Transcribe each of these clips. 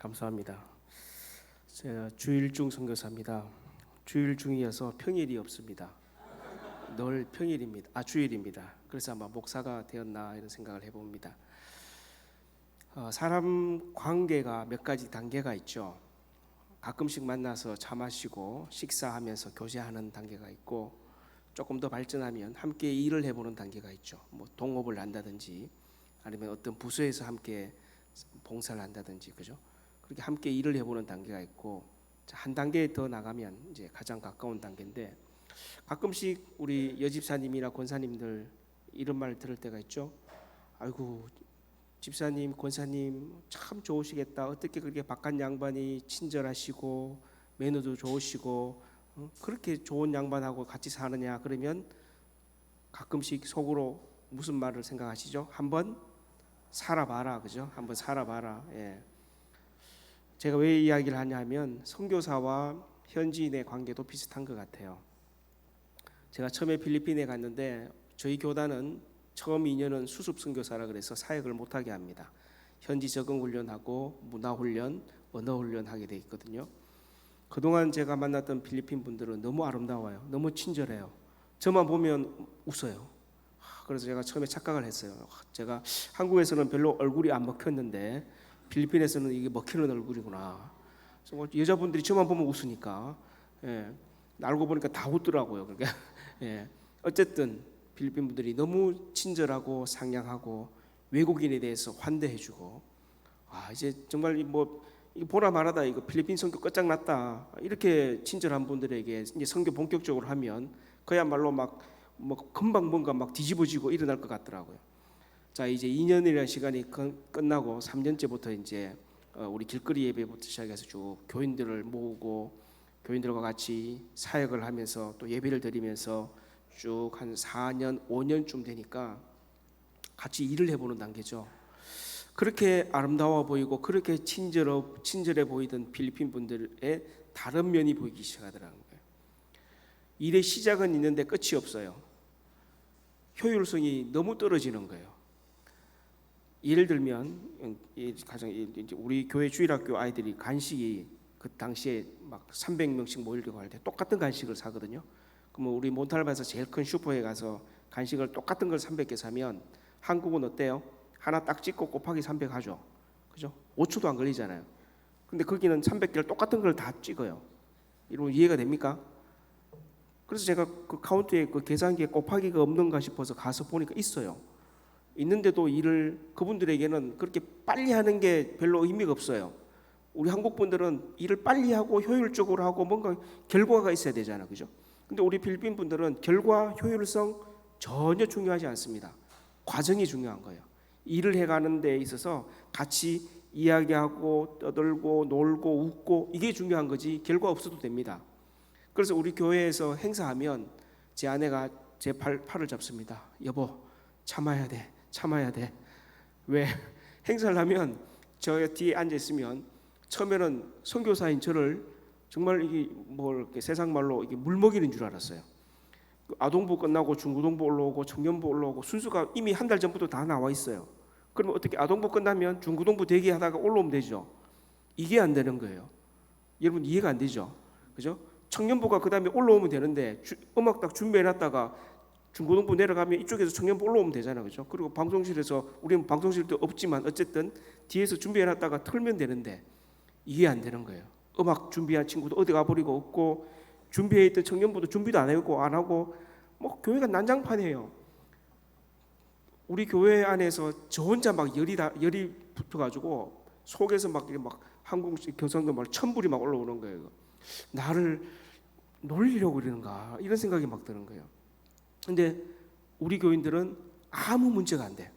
감사합니다. 제가 주일중 선교사입니다. 주일중이어서 평일이 없습니다. 늘 평일입니다. 주일입니다. 그래서 아마 목사가 되었나 이런 생각을 해봅니다. 사람 관계가 몇 가지 단계가 있죠. 가끔씩 만나서 차 마시고 식사하면서 교제하는 단계가 있고, 조금 더 발전하면 함께 일을 해보는 단계가 있죠. 뭐 동업을 한다든지 아니면 어떤 부서에서 함께 봉사를 한다든지, 그죠? 그렇게 함께 일을 해보는 단계가 있고, 한 단계 더 나가면 이제 가장 가까운 단계인데, 가끔씩 우리 여집사님이나 권사님들 이런 말 들을 때가 있죠. 아이고, 집사님, 권사님 참 좋으시겠다. 어떻게 그렇게 바깥 양반이 친절하시고 매너도 좋으시고 그렇게 좋은 양반하고 같이 사느냐. 그러면 가끔씩 속으로 무슨 말을 생각하시죠? 한번 살아봐라, 그죠? 한번 살아봐라. 예. 제가 왜 이야기를 하냐면 선교사와 현지인의 관계도 비슷한 것 같아요. 제가 처음에 필리핀에 갔는데 저희 교단은 처음 2년은 수습 선교사라 그래서 사역을 못하게 합니다. 현지 적응 훈련하고 문화 훈련, 언어 훈련 하게 돼 있거든요. 그동안 제가 만났던 필리핀 분들은 너무 아름다워요. 너무 친절해요. 저만 보면 웃어요. 그래서 제가 처음에 착각을 했어요. 제가 한국에서는 별로 얼굴이 안 먹혔는데 필리핀에서는 이게 먹히는 얼굴이구나. 여자분들이 저만 보면 웃으니까, 예, 알고 보니까 다 웃더라고요. 그러니까 예, 어쨌든 필리핀 분들이 너무 친절하고 상냥하고 외국인에 대해서 환대해주고, 이제 정말 뭐 보나 마나다, 이거 필리핀 선교 끝장났다, 이렇게 친절한 분들에게 이제 선교 본격적으로 하면 그야말로 막 뭐 금방 뭔가 막 뒤집어지고 일어날 것 같더라고요. 자, 이제 2년이라는 시간이 끝나고 3년째부터 이제 우리 길거리 예배부터 시작해서 쭉 교인들을 모으고 교인들과 같이 사역을 하면서 또 예배를 드리면서 쭉 한 4년, 5년쯤 되니까 같이 일을 해보는 단계죠. 그렇게 아름다워 보이고 그렇게 친절해 보이던 필리핀 분들의 다른 면이 보이기 시작하더라는 거예요. 일의 시작은 있는데 끝이 없어요. 효율성이 너무 떨어지는 거예요. 예를 들면 가장 우리 교회 주일학교 아이들이 간식이 그 당시에 막 300명씩 모이려고 할 때 똑같은 간식을 사거든요. 그러면 우리 몬탈바에서 제일 큰 슈퍼에 가서 간식을 똑같은 걸 300개 사면 한국은 어때요? 하나 딱 찍고 곱하기 300 하죠. 그죠? 5초도 안 걸리잖아요. 근데 거기는 300개를 똑같은 걸 다 찍어요. 이러면 이해가 됩니까? 그래서 제가 그 카운트에 그 계산기에 곱하기가 없는가 싶어서 가서 보니까 있어요. 있는데도 일을 그분들에게는 그렇게 빨리 하는 게 별로 의미가 없어요. 우리 한국 분들은 일을 빨리 하고 효율적으로 하고 뭔가 결과가 있어야 되잖아요, 그죠? 근데 우리 필리핀 분들은 결과, 효율성 전혀 중요하지 않습니다. 과정이 중요한 거예요. 일을 해가는 데 있어서 같이 이야기하고 떠들고 놀고 웃고 이게 중요한 거지 결과 없어도 됩니다. 그래서 우리 교회에서 행사하면 제 아내가 제 팔을 잡습니다. 여보, 참아야 돼, 참아야 돼. 왜? 행사를 하면 저 뒤에 앉아 있으면 처음에는 선교사인 저를 정말 이게 뭐 이렇게 세상 말로 이게 물 먹이는 줄 알았어요. 아동부 끝나고 중고등부 올라오고 청년부 올라오고 순서가 이미 한 달 전부터 다 나와 있어요. 그러면 어떻게 아동부 끝나면 중고등부 대기하다가 올라오면 되죠. 이게 안 되는 거예요. 여러분 이해가 안 되죠, 그죠? 청년부가 그 다음에 올라오면 되는데 음악 딱 준비해놨다가 중고등부 내려가면 이쪽에서 청년부 올라오면 되잖아요, 그죠? 그리고 방송실에서 우리는 방송실도 없지만 어쨌든 뒤에서 준비해놨다가 틀면 되는데 이게 안 되는 거예요. 음악 준비한 친구도 어디 가버리고 없고 준비해있던 청년부도 준비도 안 하고 뭐 교회가 난장판이에요. 우리 교회 안에서 저 혼자 막 열이 붙어가지고 속에서 막 한국식 경상도 말 천불이 막 올라오는 거예요. 나를 놀리려고 그러는가 이런 생각이 막 드는 거예요. 근데 우리 교인들은 아무 문제가 안 돼.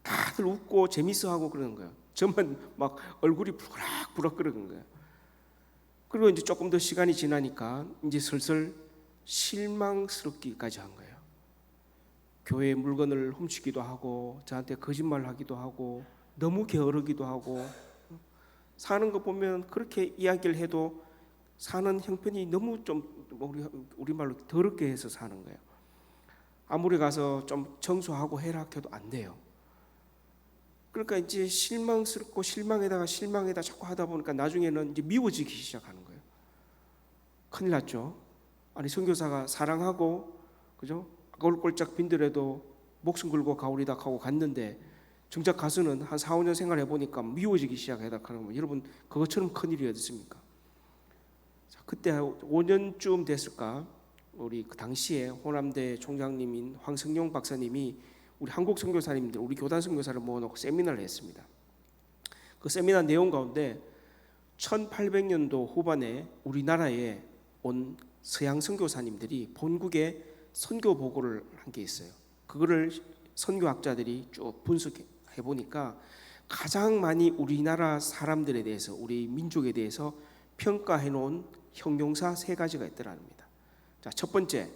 다들 웃고 재밌어하고 그러는 거예요. 저만 막 얼굴이 부락부락 끓는 거예요. 그리고 이제 조금 더 시간이 지나니까 이제 슬슬 실망스럽기까지 한 거예요. 교회 물건을 훔치기도 하고 저한테 거짓말하기도 하고 너무 게으르기도 하고 사는 거 보면 그렇게 이야기를 해도 사는 형편이 너무 좀 우리말로 더럽게 해서 사는 거예요. 아무리 가서 좀 청소하고 해라 해도 안 돼요. 그러니까 이제 실망스럽고 실망에다 자꾸 하다 보니까 나중에는 이제 미워지기 시작하는 거예요. 큰일 났죠. 아니 선교사가 사랑하고 그죠? 꼴꼴짝 빈들에도 목숨 걸고 가오리다 하고 갔는데 정작 가서는 한 4, 5년 생활해 보니까 미워지기 시작하다 하는 거. 여러분 그것처럼 큰일이 어디 있습니까? 자, 그때 5년쯤 됐을까? 우리 그 당시에 호남대 총장님인 황승용 박사님이 우리 한국 선교사님들, 우리 교단 선교사를 모아놓고 세미나를 했습니다. 그 세미나 내용 가운데 1800년도 후반에 우리나라에 온 서양 선교사님들이 본국에 선교 보고를 한 게 있어요. 그거를 선교학자들이 쭉 분석해 보니까 가장 많이 우리나라 사람들에 대해서, 우리 민족에 대해서 평가해 놓은 형용사 3가지가 있더랍니다. 자, 첫 번째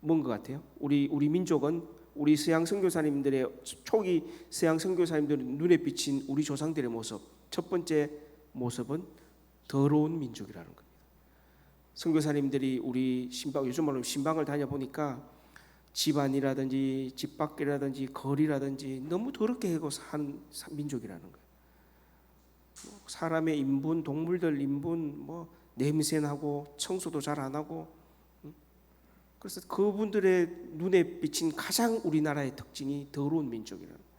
뭔 것 같아요? 우리 민족은 우리 서양 선교사님들의 초기 서양 선교사님들의 눈에 비친 우리 조상들의 모습, 첫 번째 모습은 더러운 민족이라는 겁니다. 선교사님들이 우리 신방, 요즘 말로 신방을 다녀보니까 집안이라든지 집 밖이라든지 거리라든지 너무 더럽게 하고 사는 민족이라는 거예요. 사람의 인분, 동물들 인분, 뭐 냄새나고 청소도 잘 안 하고. 그래서 그분들의 눈에 비친 가장 우리나라의 특징이 더러운 민족이라는 거예요.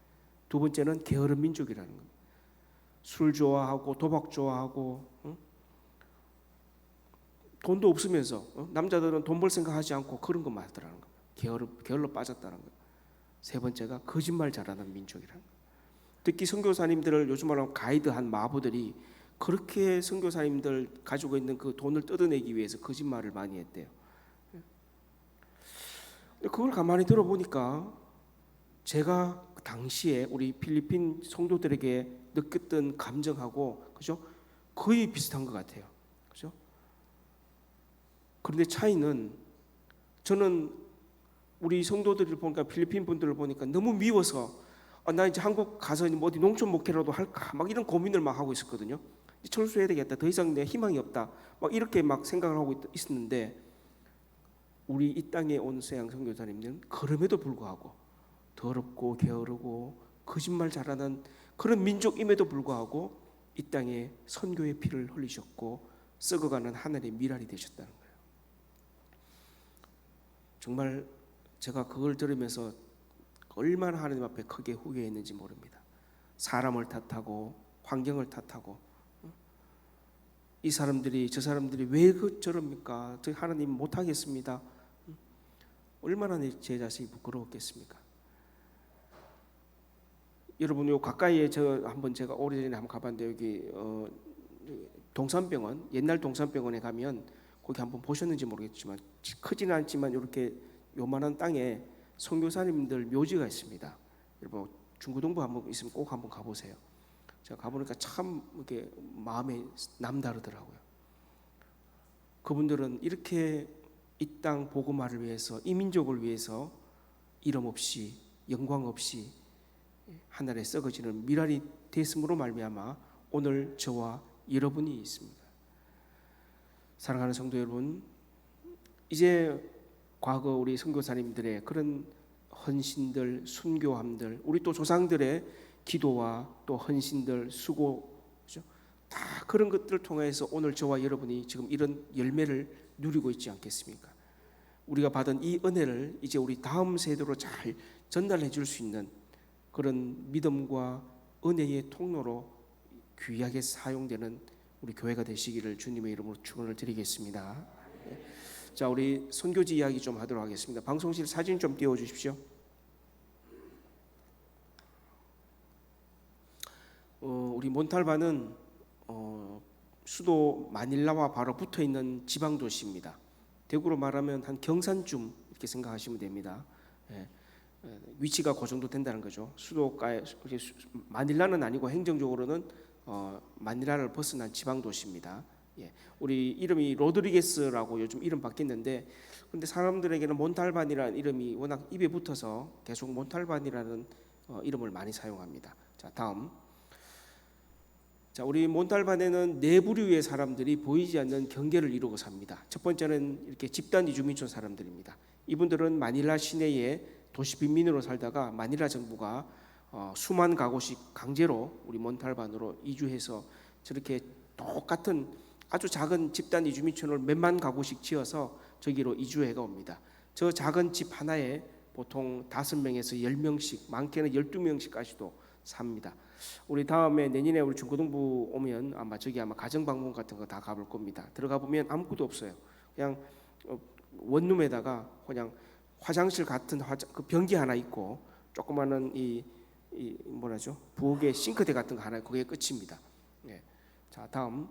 두 번째는 게으른 민족이라는 거예요. 술 좋아하고 도박 좋아하고, 돈도 없으면서 남자들은 돈 벌 생각하지 않고 그런 것만 하더라는 거예요. 게을러 빠졌다는 거예요. 세 번째가 거짓말 잘하는 민족이라는 거예요. 특히 선교사님들을 요즘 말하면 가이드한 마부들이 그렇게 선교사님들 가지고 있는 그 돈을 뜯어내기 위해서 거짓말을 많이 했대요. 그걸 가만히 들어보니까 제가 당시에 우리 필리핀 성도들에게 느꼈던 감정하고 그죠? 거의 비슷한 것 같아요. 그죠? 그런데 차이는 저는 우리 성도들을 보니까 필리핀 분들을 보니까 너무 미워서 나 이제 한국 가서 뭐 어디 농촌 목회라도 할까 막 이런 고민을 막 하고 있었거든요. 철수해야 되겠다. 더 이상 내 희망이 없다. 막 이렇게 막 생각을 하고 있었는데 우리 이 땅에 온 서양 선교사님들은 그럼에도 불구하고 더럽고 게으르고 거짓말 잘하는 그런 민족임에도 불구하고 이 땅에 선교의 피를 흘리셨고 썩어가는 하늘의 미랄이 되셨다는 거예요. 정말 제가 그걸 들으면서 얼마나 하나님 앞에 크게 후회했는지 모릅니다. 사람을 탓하고 환경을 탓하고 이 사람들이 저 사람들이 왜 저럽니까? 저 하나님 못하겠습니다. 얼마나 제 자신이 부끄러웠겠습니까? 여러분 요 가까이에 제가 오래전에 한번 가봤는데 여기 동산병원, 옛날 동산병원에 가면 거기 한번 보셨는지 모르겠지만 크지는 않지만 이렇게 요만한 땅에 선교사님들 묘지가 있습니다. 여러분 중구동부 한번 있으면 꼭 한번 가보세요. 제가 가보니까 참 이렇게 마음이 남다르더라고요. 그분들은 이렇게 이 땅 복음화를 위해서, 이 민족을 위해서 이름 없이 영광 없이 하늘에 썩어지는 미랄이 됐음으로 말미암아 오늘 저와 여러분이 있습니다. 사랑하는 성도 여러분, 이제 과거 우리 선교사님들의 그런 헌신들, 순교함들, 우리 또 조상들의 기도와 또 헌신들, 수고, 그렇죠? 다 그런 것들을 통해서 오늘 저와 여러분이 지금 이런 열매를 누리고 있지 않겠습니까? 우리가 받은 이 은혜를 이제 우리 다음 세대로 잘 전달해 줄 수 있는 그런 믿음과 은혜의 통로로 귀하게 사용되는 우리 교회가 되시기를 주님의 이름으로 축원을 드리겠습니다. 자, 우리 선교지 이야기 좀 하도록 하겠습니다. 방송실 사진 좀 띄워 주십시오. 우리 몬탈바는 수도 마닐라와 바로 붙어 있는 지방 도시입니다. 대구로 말하면 한 경산쯤 이렇게 생각하시면 됩니다. 위치가 그 정도 된다는 거죠. 수도가에 마닐라는 아니고 행정적으로는 마닐라를 벗어난 지방 도시입니다. 우리 이름이 로드리게스라고 요즘 이름 바뀌었는데, 근데 사람들에게는 몬탈반이라는 이름이 워낙 입에 붙어서 계속 몬탈반이라는 이름을 많이 사용합니다. 자, 다음. 자, 우리 몬탈반에는 네 부류의 사람들이 보이지 않는 경계를 이루고 삽니다. 첫 번째는 이렇게 집단 이주민촌 사람들입니다. 이분들은 마닐라 시내에 도시 빈민으로 살다가 마닐라 정부가 수만 가구씩 강제로 우리 몬탈반으로 이주해서 저렇게 똑같은 아주 작은 집단 이주민촌을 몇만 가구씩 지어서 저기로 이주해가 옵니다. 저 작은 집 하나에 보통 5명에서 10명씩, 많게는 12명씩까지도 삽니다. 우리 다음에 내년에 우리 중고등부 오면 아마 저기 아마 가정방문 같은 거 다 가볼 겁니다. 들어가 보면 아무것도 없어요. 그냥 원룸에다가 그냥 화장실 같은 그 변기 하나 있고 조그마한 이 뭐라죠? 부엌에 싱크대 같은 거 하나, 그게 끝입니다. 예. 자, 다음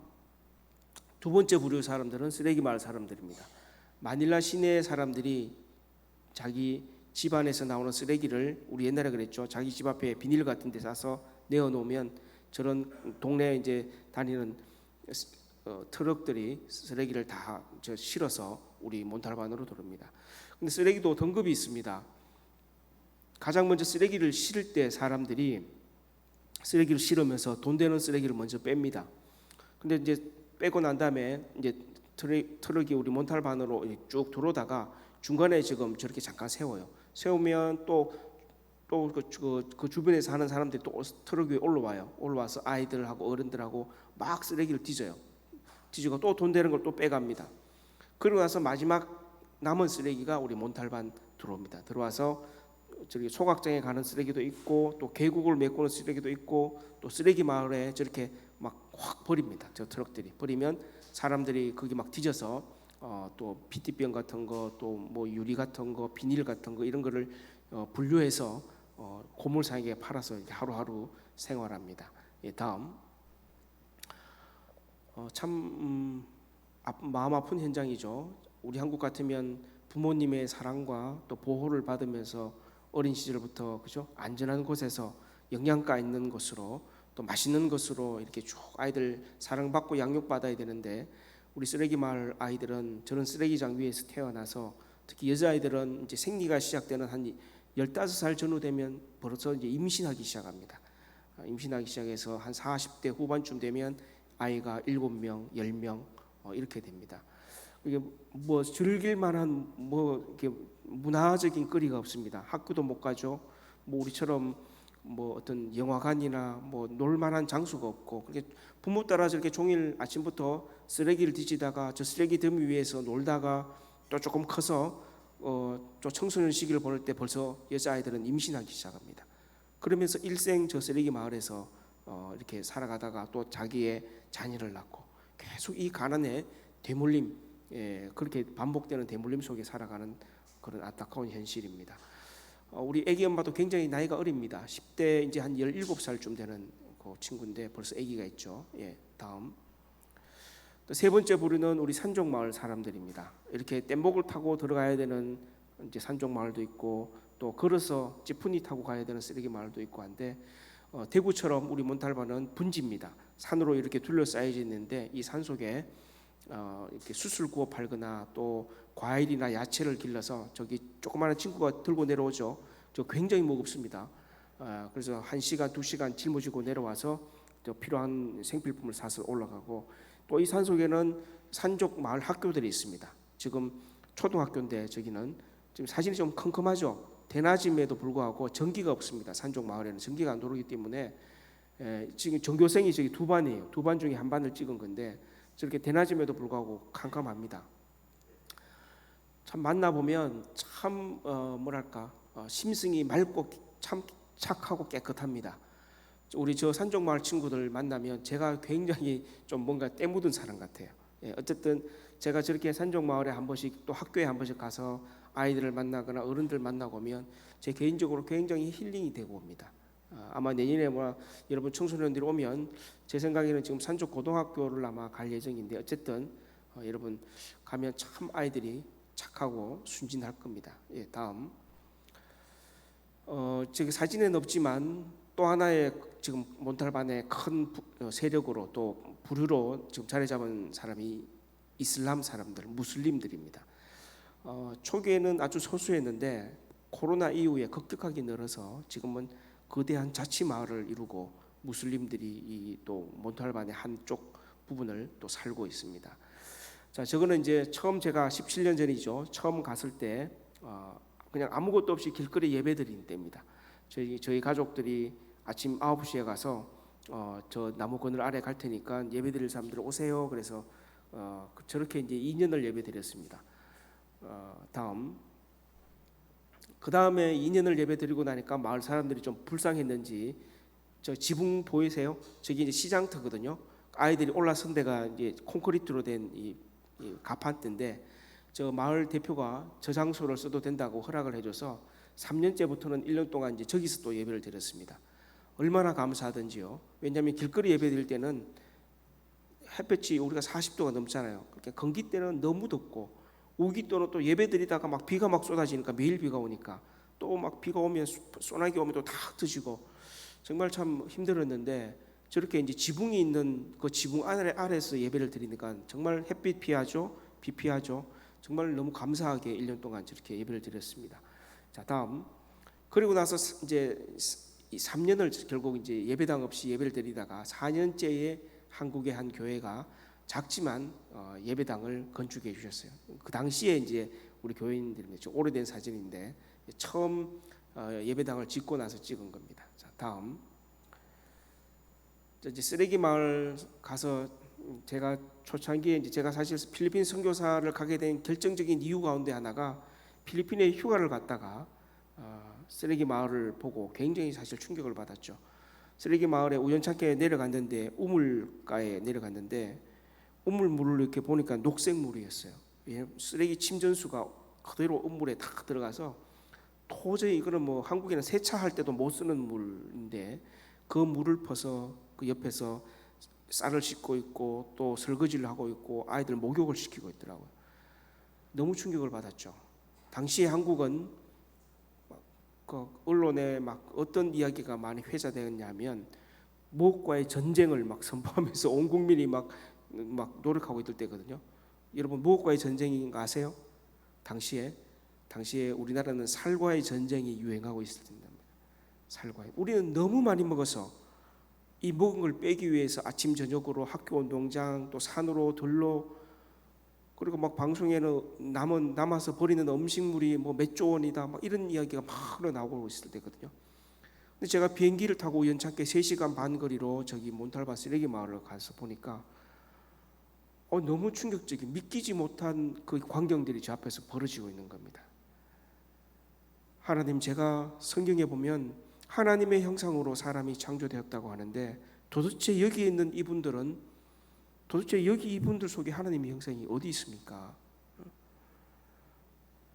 두 번째 부류 사람들은 쓰레기 마을 사람들입니다. 마닐라 시내 사람들이 자기 집 안에서 나오는 쓰레기를, 우리 옛날에 그랬죠. 자기 집 앞에 비닐 같은 데 싸서 내어 놓으면 저런 동네에 이제 다니는 트럭들이 쓰레기를 다 실어서 우리 몬탈반으로 들어옵니다. 근데 쓰레기도 등급이 있습니다. 가장 먼저 쓰레기를 실을 때 사람들이 쓰레기를 실으면서 돈 되는 쓰레기를 먼저 뺍니다. 근데 이제 빼고 난 다음에 이제 트럭이 우리 몬탈반으로 쭉 들어오다가 중간에 지금 저렇게 잠깐 세워요. 세우면 또 그 주변에 사는 사람들이 또 트럭 위에 올라와서 아이들하고 어른들하고 막 쓰레기를 뒤지고 또 돈 되는 걸 또 빼갑니다. 그러고 나서 마지막 남은 쓰레기가 우리 몬탈반 들어옵니다. 들어와서 저기 소각장에 가는 쓰레기도 있고 또 계곡을 메꾸는 쓰레기도 있고 또 쓰레기 마을에 저렇게 막 확 버립니다. 저 트럭들이 버리면 사람들이 거기 막 뒤져서 또 PT병 같은 거, 또 뭐 유리 같은 거, 비닐 같은 거 이런 거를 분류해서 고물상에게 팔아서 이렇게 하루하루 생활합니다. 예, 다음 참 마음 아픈 현장이죠. 우리 한국 같으면 부모님의 사랑과 또 보호를 받으면서 어린 시절부터 그죠? 안전한 곳에서 영양가 있는 곳으로 또 맛있는 것으로 이렇게 쭉 아이들 사랑받고 양육받아야 되는데, 우리 쓰레기 마을 아이들은 저런 쓰레기장 위에서 태어나서 특히 여자아이들은 이제 생리가 시작되는 한 15살 전후 되면 벌써 이제 임신하기 시작합니다. 임신하기 시작해서 한 40대 후반쯤 되면 아이가 7명, 10명 이렇게 됩니다. 이게 뭐 즐길 만한 뭐 이렇게 문화적인 거리가 없습니다. 학교도 못 가죠. 뭐 우리처럼 뭐 어떤 영화관이나 뭐 놀만한 장소가 없고, 그렇게 부모 따라 저렇게 종일 아침부터 쓰레기를 뒤지다가 저 쓰레기 더미 위에서 놀다가 또 조금 커서 또 청소년 시기를 보낼 때 벌써 여자아이들은 임신하기 시작합니다. 그러면서 일생 저 쓰레기 마을에서 이렇게 살아가다가 또 자기의 자녀를 낳고 계속 이 가난의 대물림, 그렇게 반복되는 대물림 속에 살아가는 그런 안타까운 현실입니다. 우리 애기 엄마도 굉장히 나이가 어립니다. 10대 이제 한 17살쯤 되는 그 친구인데 벌써 아기가 있죠. 예, 다음 또 세 번째 부류는 우리 산쪽 마을 사람들입니다. 이렇게 뗏목을 타고 들어가야 되는 이제 산쪽 마을도 있고 또 걸어서 지프니 타고 가야 되는 쓰레기 마을도 있고 한데, 대구처럼 우리 몬탈반은 분지입니다. 산으로 이렇게 둘러싸여져 있는데 이 산 속에 이렇게 숯을 구워 팔거나 또 과일이나 야채를 길러서 저기 조그마한 친구가 들고 내려오죠. 저 굉장히 무겁습니다. 그래서 1시간, 2시간 짊어지고 내려와서 필요한 생필품을 사서 올라가고, 또 이 산 속에는 산쪽 마을 학교들이 있습니다. 지금 초등학교인데 저기는 지금 사진이 좀 컴컴하죠. 대낮임에도 불구하고 전기가 없습니다. 산쪽 마을에는 전기가 안 들어오기 때문에 지금 전교생이 저기 2반이에요. 2반 중에 한 반을 찍은 건데 저렇게 대낮임에도 불구하고 캄캄합니다. 참 만나보면 참 뭐랄까 심성이 맑고 참 착하고 깨끗합니다. 우리 저 산쪽 마을 친구들 만나면 제가 굉장히 좀 뭔가 때 묻은 사람 같아요. 어쨌든 제가 저렇게 산쪽 마을에 한 번씩 또 학교에 한 번씩 가서 아이들을 만나거나 어른들 만나고 오면 제 개인적으로 굉장히 힐링이 되고 옵니다. 아마 내년에 뭐 여러분 청소년들이 오면 제 생각에는 지금 산쪽 고등학교를 아마 갈 예정인데, 어쨌든 여러분 가면 참 아이들이 착하고 순진할 겁니다. 예, 다음 저기 사진에는 없지만 또 하나의 지금 몬탈반의 큰 세력으로 또 부류로 지금 자리 잡은 사람이 이슬람 사람들, 무슬림들입니다. 초기에는 아주 소수였는데 코로나 이후에 급격하게 늘어서 지금은 거대한 자치 마을을 이루고 무슬림들이 이 또 몬탈반의 한쪽 부분을 또 살고 있습니다. 자, 저거는 이제 처음 제가 17년 전이죠. 처음 갔을 때 그냥 아무것도 없이 길거리 예배드린 때입니다. 저희 가족들이 아침 9시에 가서 저 나무 그늘 아래 갈 테니까 예배드릴 사람들 오세요. 그래서 저렇게 이제 2년을 예배드렸습니다. 그 다음에 2년을 예배드리고 나니까 마을 사람들이 좀 불쌍했는지, 저 지붕 보이세요? 저기 이제 시장터거든요. 아이들이 올라선 데가 이제 콘크리트로 된 이 가판대인데, 저 마을 대표가 저 장소를 써도 된다고 허락을 해줘서 3년째부터는 1년 동안 이제 저기서 또 예배를 드렸습니다. 얼마나 감사하던지요. 왜냐하면 길거리 예배 드릴 때는 햇볕이 우리가 40도가 넘잖아요. 그러니까 건기 때는 너무 덥고, 우기 때는 또 예배 드리다가 막 비가 막 쏟아지니까, 매일 비가 오니까 또 막 비가 오면 소나기 오면 또 다 흩어지고 정말 참 힘들었는데, 저렇게 이제 지붕이 있는 그 지붕 아래에서 예배를 드리니까 정말 햇빛 피하죠, 비 피하죠. 정말 너무 감사하게 1년 동안 저렇게 예배를 드렸습니다. 자, 다음. 그리고 나서 이제 3년을 결국 이제 예배당 없이 예배를 드리다가 4년째에 한국의 한 교회가 작지만 예배당을 건축해 주셨어요. 그 당시에 이제 우리 교인들이 오래된 사진인데 처음 예배당을 짓고 나서 찍은 겁니다. 자, 다음. 이제 쓰레기 마을 가서 제가 초창기에 이제 제가 사실 필리핀 선교사를 가게 된 결정적인 이유 가운데 하나가, 필리핀에 휴가를 갔다가 쓰레기 마을을 보고 굉장히 사실 충격을 받았죠. 쓰레기 마을에 우연찮게 내려갔는데, 우물가에 내려갔는데 우물물을 이렇게 보니까 녹색 물이었어요. 쓰레기 침전수가 그대로 우물에 탁 들어가서 도저히 이거는 뭐 한국에는 세차할 때도 못 쓰는 물인데, 그 물을 퍼서 그 옆에서 쌀을 씻고 있고 또 설거지를 하고 있고 아이들 목욕을 시키고 있더라고요. 너무 충격을 받았죠. 당시에 한국은 그 언론에 막 어떤 이야기가 많이 회자되었냐면, 무엇과의 전쟁을 막 선포하면서 온 국민이 막 노력하고 있을 때거든요. 여러분, 무엇과의 전쟁인가 아세요? 당시에 우리나라는 살과의 전쟁이 유행하고 있을 때입니다. 살과. 우리는 너무 많이 먹어서 이 먹은 걸 빼기 위해서 아침 저녁으로 학교 운동장, 또 산으로 들로, 그리고 막 방송에는 남아서 버리는 음식물이 뭐 몇 조 원이다, 막 이런 이야기가 막 흘러나오고 있을 때거든요. 근데 제가 비행기를 타고 우연찮게 3시간 반 거리로 저기 몬탈반 쓰레기 마을을 가서 보니까 너무 충격적인, 믿기지 못한 그 광경들이 저 앞에서 벌어지고 있는 겁니다. 하나님, 제가 성경에 보면 하나님의 형상으로 사람이 창조되었다고 하는데, 도대체 여기 있는 이분들은, 도대체 여기 이분들 속에 하나님의 형상이 어디 있습니까?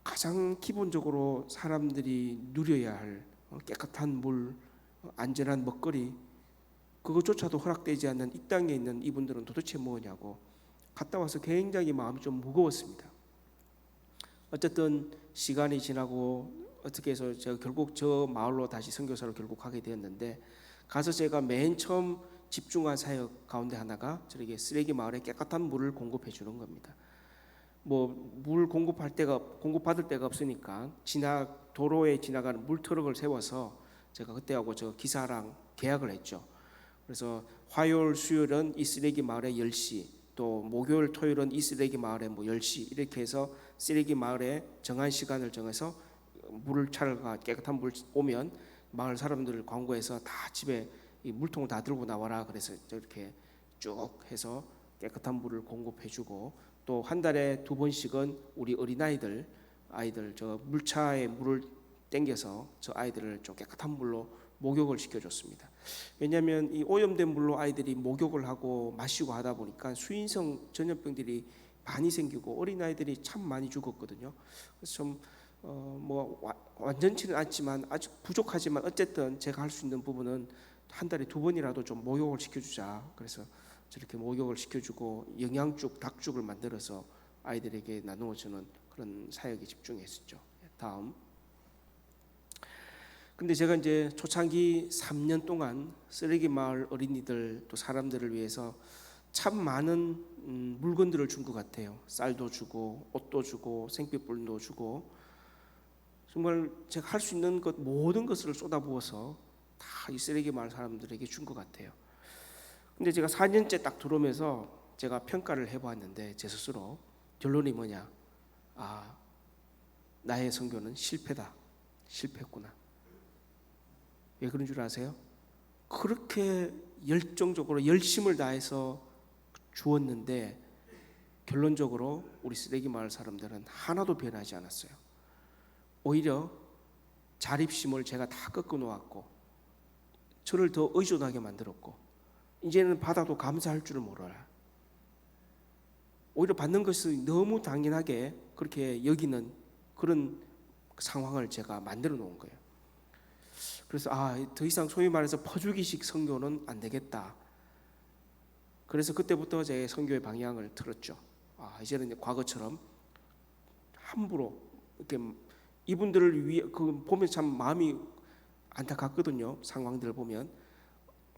가장 기본적으로 사람들이 누려야 할 깨끗한 물, 안전한 먹거리, 그것조차도 허락되지 않는 이 땅에 있는 이분들은 도대체 뭐냐고 갔다 와서 굉장히 마음이 좀 무거웠습니다. 어쨌든 시간이 지나고 어떻게 해서 제가 결국 저 마을로 다시 선교사를 결국 하게 되었는데, 가서 제가 맨 처음 집중한 사역 가운데 하나가 저에게 쓰레기 마을에 깨끗한 물을 공급해 주는 겁니다. 뭐 물 공급받을 데가 없으니까 도로에 지나가는 물 트럭을 세워서 제가 그때하고 저 기사랑 계약을 했죠. 그래서 화요일 수요일은 이 쓰레기 마을에 10시, 또 목요일 토요일은 이 쓰레기 마을에 뭐 10시, 이렇게 해서 쓰레기 마을에 정한 시간을 정해서 물을 차가 깨끗한 물 오면 마을 사람들을 광고해서 다 집에 이 물통을 다 들고 나와라, 그래서 이렇게 쭉 해서 깨끗한 물을 공급해주고, 또 한 달에 2번씩은 우리 어린아이들 저 물차에 물을 땡겨서 저 아이들을 좀 깨끗한 물로 목욕을 시켜줬습니다. 왜냐하면 이 오염된 물로 아이들이 목욕을 하고 마시고 하다 보니까 수인성 전염병들이 많이 생기고 어린아이들이 참 많이 죽었거든요. 그래서 좀 뭐 완전치는 않지만 아주 부족하지만 어쨌든 제가 할 수 있는 부분은 한 달에 2번이라도 좀 목욕을 시켜주자. 그래서 저렇게 목욕을 시켜주고 영양죽, 닭죽을 만들어서 아이들에게 나누어주는 그런 사역에 집중했었죠. 다음. 근데 제가 이제 초창기 3년 동안 쓰레기 마을 어린이들 또 사람들을 위해서 참 많은 물건들을 준 것 같아요. 쌀도 주고 옷도 주고 생필품도 주고, 정말 제가 할 수 있는 것 모든 것을 쏟아부어서 다 이 쓰레기 마을 사람들에게 준 것 같아요. 근데 제가 4년째 딱 들어오면서 제가 평가를 해보았는데 제 스스로 결론이 뭐냐? 나의 선교는 실패했구나. 왜 그런 줄 아세요? 그렇게 열정적으로 열심을 다해서 주었는데 결론적으로 우리 쓰레기 마을 사람들은 하나도 변하지 않았어요. 오히려 자립심을 제가 다 꺾어 놓았고 저를 더 의존하게 만들었고 이제는 받아도 감사할 줄을 몰라요. 오히려 받는 것을 너무 당연하게 그렇게 여기는 그런 상황을 제가 만들어 놓은 거예요. 그래서 더 이상 소위 말해서 퍼주기식 선교는 안 되겠다. 그래서 그때부터 제 선교의 방향을 틀었죠. 이제는 과거처럼 함부로 이렇게 이분들을 위해 보면 참 마음이 안타깝거든요. 상황들을 보면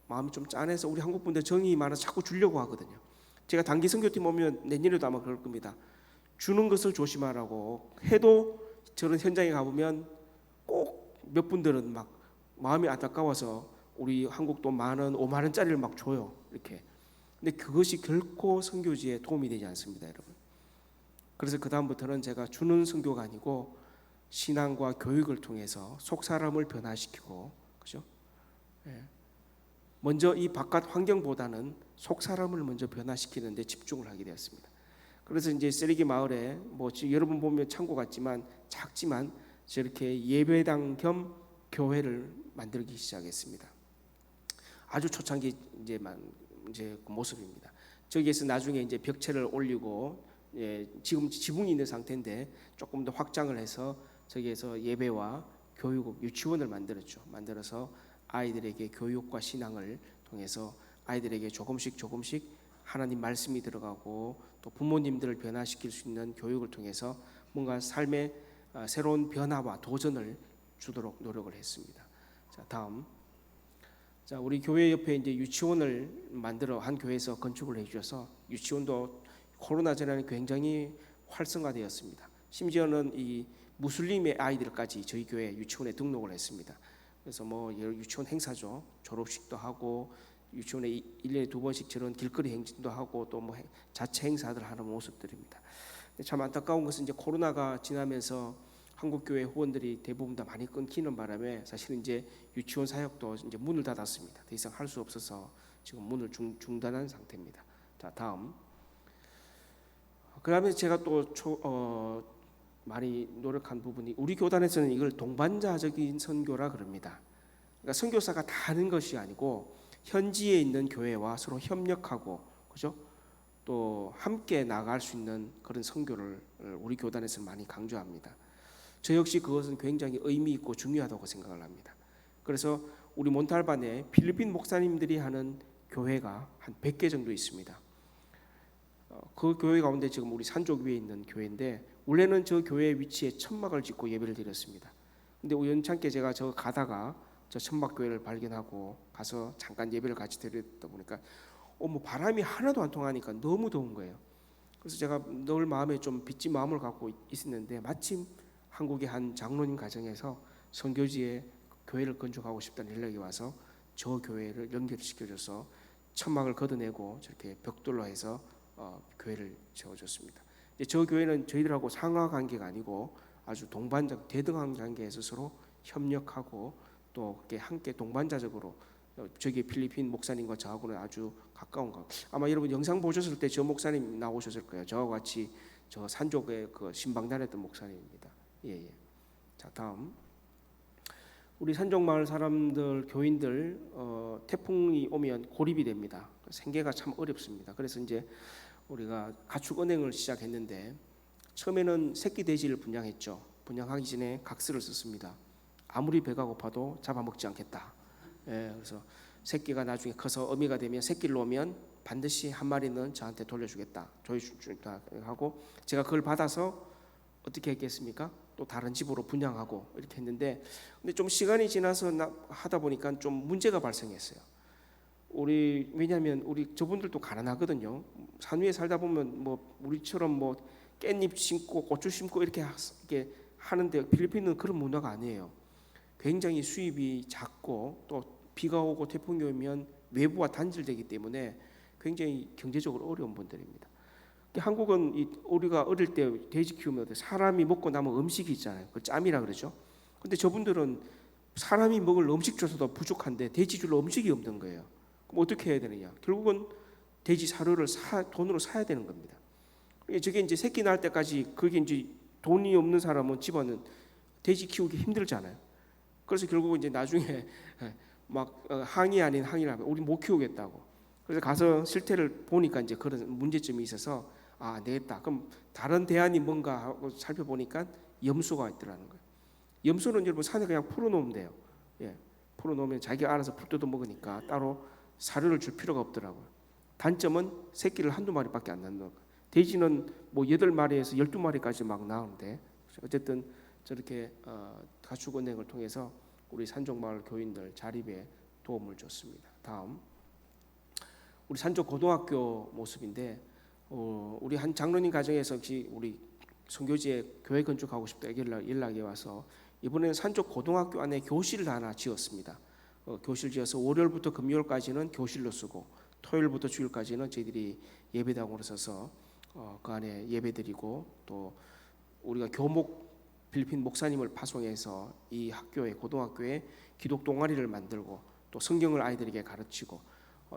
마음이 좀 짠해서 우리 한국 분들 정이 많아서 자꾸 주려고 하거든요. 제가 단기 선교팀 오면 내년에도 아마 그럴 겁니다. 주는 것을 조심하라고 해도 저는 현장에 가보면 꼭 몇 분들은 막 마음이 안타까워서 우리 한국 돈 10,000원, 50,000원짜리를 막 줘요. 이렇게. 근데 그것이 결코 선교지에 도움이 되지 않습니다, 여러분. 그래서 그 다음부터는 제가 주는 선교가 아니고 신앙과 교육을 통해서 속 사람을 변화시키고, 그죠? 먼저 이 바깥 환경보다는 속 사람을 먼저 변화시키는 데 집중을 하게 되었습니다. 그래서 이제 쓰레기 마을에 지금 여러분 보면 창고 같지만 작지만 저렇게 예배당 겸 교회를 만들기 시작했습니다. 아주 초창기 이제 그 모습입니다. 저기에서 나중에 이제 벽체를 올리고 지금 지붕이 있는 상태인데 조금 더 확장을 해서 저기에서 예배와 교육, 유치원을 만들었죠. 만들어서 아이들에게 교육과 신앙을 통해서 아이들에게 조금씩 하나님 말씀이 들어가고 또 부모님들을 변화시킬 수 있는 교육을 통해서 뭔가 삶의 새로운 변화와 도전을 주도록 노력을 했습니다. 자, 다음. 자, 우리 교회 옆에 이제 유치원을 만들어 한 교회에서 건축을 해 주셔서 유치원도 코로나 전에는 굉장히 활성화되었습니다. 심지어는 이 무슬림의 아이들까지 저희 교회 유치원에 등록을 했습니다. 그래서 유치원 행사죠. 졸업식도 하고 유치원에 1년에 2번씩 저런 길거리 행진도 하고 또 자체 행사들 하는 모습들입니다. 참 안타까운 것은 이제 코로나가 지나면서 한국교회 후원들이 대부분 다 많이 끊기는 바람에 사실 이제 유치원 사역도 이제 문을 닫았습니다. 더 이상 할 수 없어서 지금 문을 중단한 상태입니다. 자, 다음. 그다음에 제가 또 많이 노력한 부분이 우리 교단에서는 이걸 동반자적인 선교라 그럽니다. 그러니까 선교사가 다 하는 것이 아니고 현지에 있는 교회와 서로 협력하고, 그죠? 또 함께 나갈 수 있는 그런 선교를 우리 교단에서는 많이 강조합니다. 저 역시 그것은 굉장히 의미 있고 중요하다고 생각을 합니다. 그래서 우리 몬탈반에 필리핀 목사님들이 하는 교회가 한 100개 정도 있습니다. 그 교회 가운데 지금 우리 산쪽 위에 있는 교회인데 원래는 저 교회 위치에 천막을 짓고 예배를 드렸습니다. 근데 우연찮게 제가 저 가다가 저 천막 교회를 발견하고 가서 잠깐 예배를 같이 드렸다 보니까 바람이 하나도 안 통하니까 너무 더운 거예요. 그래서 제가 늘 마음에 좀 빚진 마음을 갖고 있었는데 마침 한국의 한 장로님 가정에서 선교지에 교회를 건축하고 싶다는 연락이 와서 저 교회를 연결시켜줘서 천막을 걷어내고 저렇게 벽돌로 해서 교회를 세워줬습니다. 저 교회는 저희들하고 상하 관계가 아니고 아주 동반자 대등한 관계에서 서로 협력하고 또 그렇게 함께 동반자적으로 저기 필리핀 목사님과 저하고는 아주 가까운 거. 아마 여러분 영상 보셨을 때 저 목사님 나오셨을 거예요. 저와 같이 저 산족에 그 신방다녔던 목사님입니다. 예. 자, 다음. 우리 산족마을 사람들, 교인들 태풍이 오면 고립이 됩니다. 생계가 참 어렵습니다. 그래서 이제 우리가 가축은행을 시작했는데 처음에는 새끼 돼지를 분양했죠. 분양하기 전에 각서를 썼습니다. 아무리 배가 고파도 잡아먹지 않겠다. 그래서 새끼가 나중에 커서 어미가 되면 새끼를 놓으면 반드시 한 마리는 저한테 돌려주겠다. 조여주겠다 하고 제가 그걸 받아서 어떻게 했겠습니까? 또 다른 집으로 분양하고 이렇게 했는데 근데 좀 시간이 지나서 하다 보니까 좀 문제가 발생했어요. 왜냐하면 우리 저분들도 가난하거든요. 산 위에 살다 보면 우리처럼 깻잎 심고 고추 심고 이렇게 하는데 필리핀은 그런 문화가 아니에요. 굉장히 수입이 작고 또 비가 오고 태풍이 오면 외부와 단절되기 때문에 굉장히 경제적으로 어려운 분들입니다. 한국은 우리가 어릴 때 돼지 키우면 사람이 먹고 남은 음식이 있잖아요. 그 짬이라 그러죠. 근데 저분들은 사람이 먹을 음식조차도 부족한데 돼지 줄 음식이 없는 거예요. 그럼 어떻게 해야 되느냐? 결국은 돼지 사료를 돈으로 사야 되는 겁니다. 저게 이제 새끼 낳을 때까지 그게 이제 돈이 없는 사람은 집안은 돼지 키우기 힘들잖아요. 그래서 결국은 이제 나중에 막 항의 아닌 항의를 하면 우리 못 키우겠다고. 그래서 가서 실태를 보니까 이제 그런 문제점이 있어서 안 되겠다. 그럼 다른 대안이 뭔가 하고 살펴보니까 염소가 있더라는 거예요. 염소는 여러분 산에 그냥 풀어놓으면 돼요. 예, 풀어놓으면 자기가 알아서 풀 뜯어 먹으니까 따로 사료를 줄 필요가 없더라고요. 단점은 새끼를 한두 마리밖에 안 낳는 거예요. 돼지는 뭐 8마리에서 12마리까지 막 나오는데 어쨌든 저렇게 가축은행을 통해서 우리 산족마을 교인들 자립에 도움을 줬습니다. 다음 우리 산족 고등학교 모습인데 우리 한 장로님 가정에서 우리 선교지에 교회 건축하고 싶다 연락이 와서 이번에는 산족 고등학교 안에 교실을 하나 지었습니다. 교실 지어서 월요일부터 금요일까지는 교실로 쓰고 토요일부터 주일까지는 저희들이 예배당으로 써서 그 안에 예배드리고 또 우리가 교목 필리핀 목사님을 파송해서 이 학교에 고등학교에 기독 동아리를 만들고 또 성경을 아이들에게 가르치고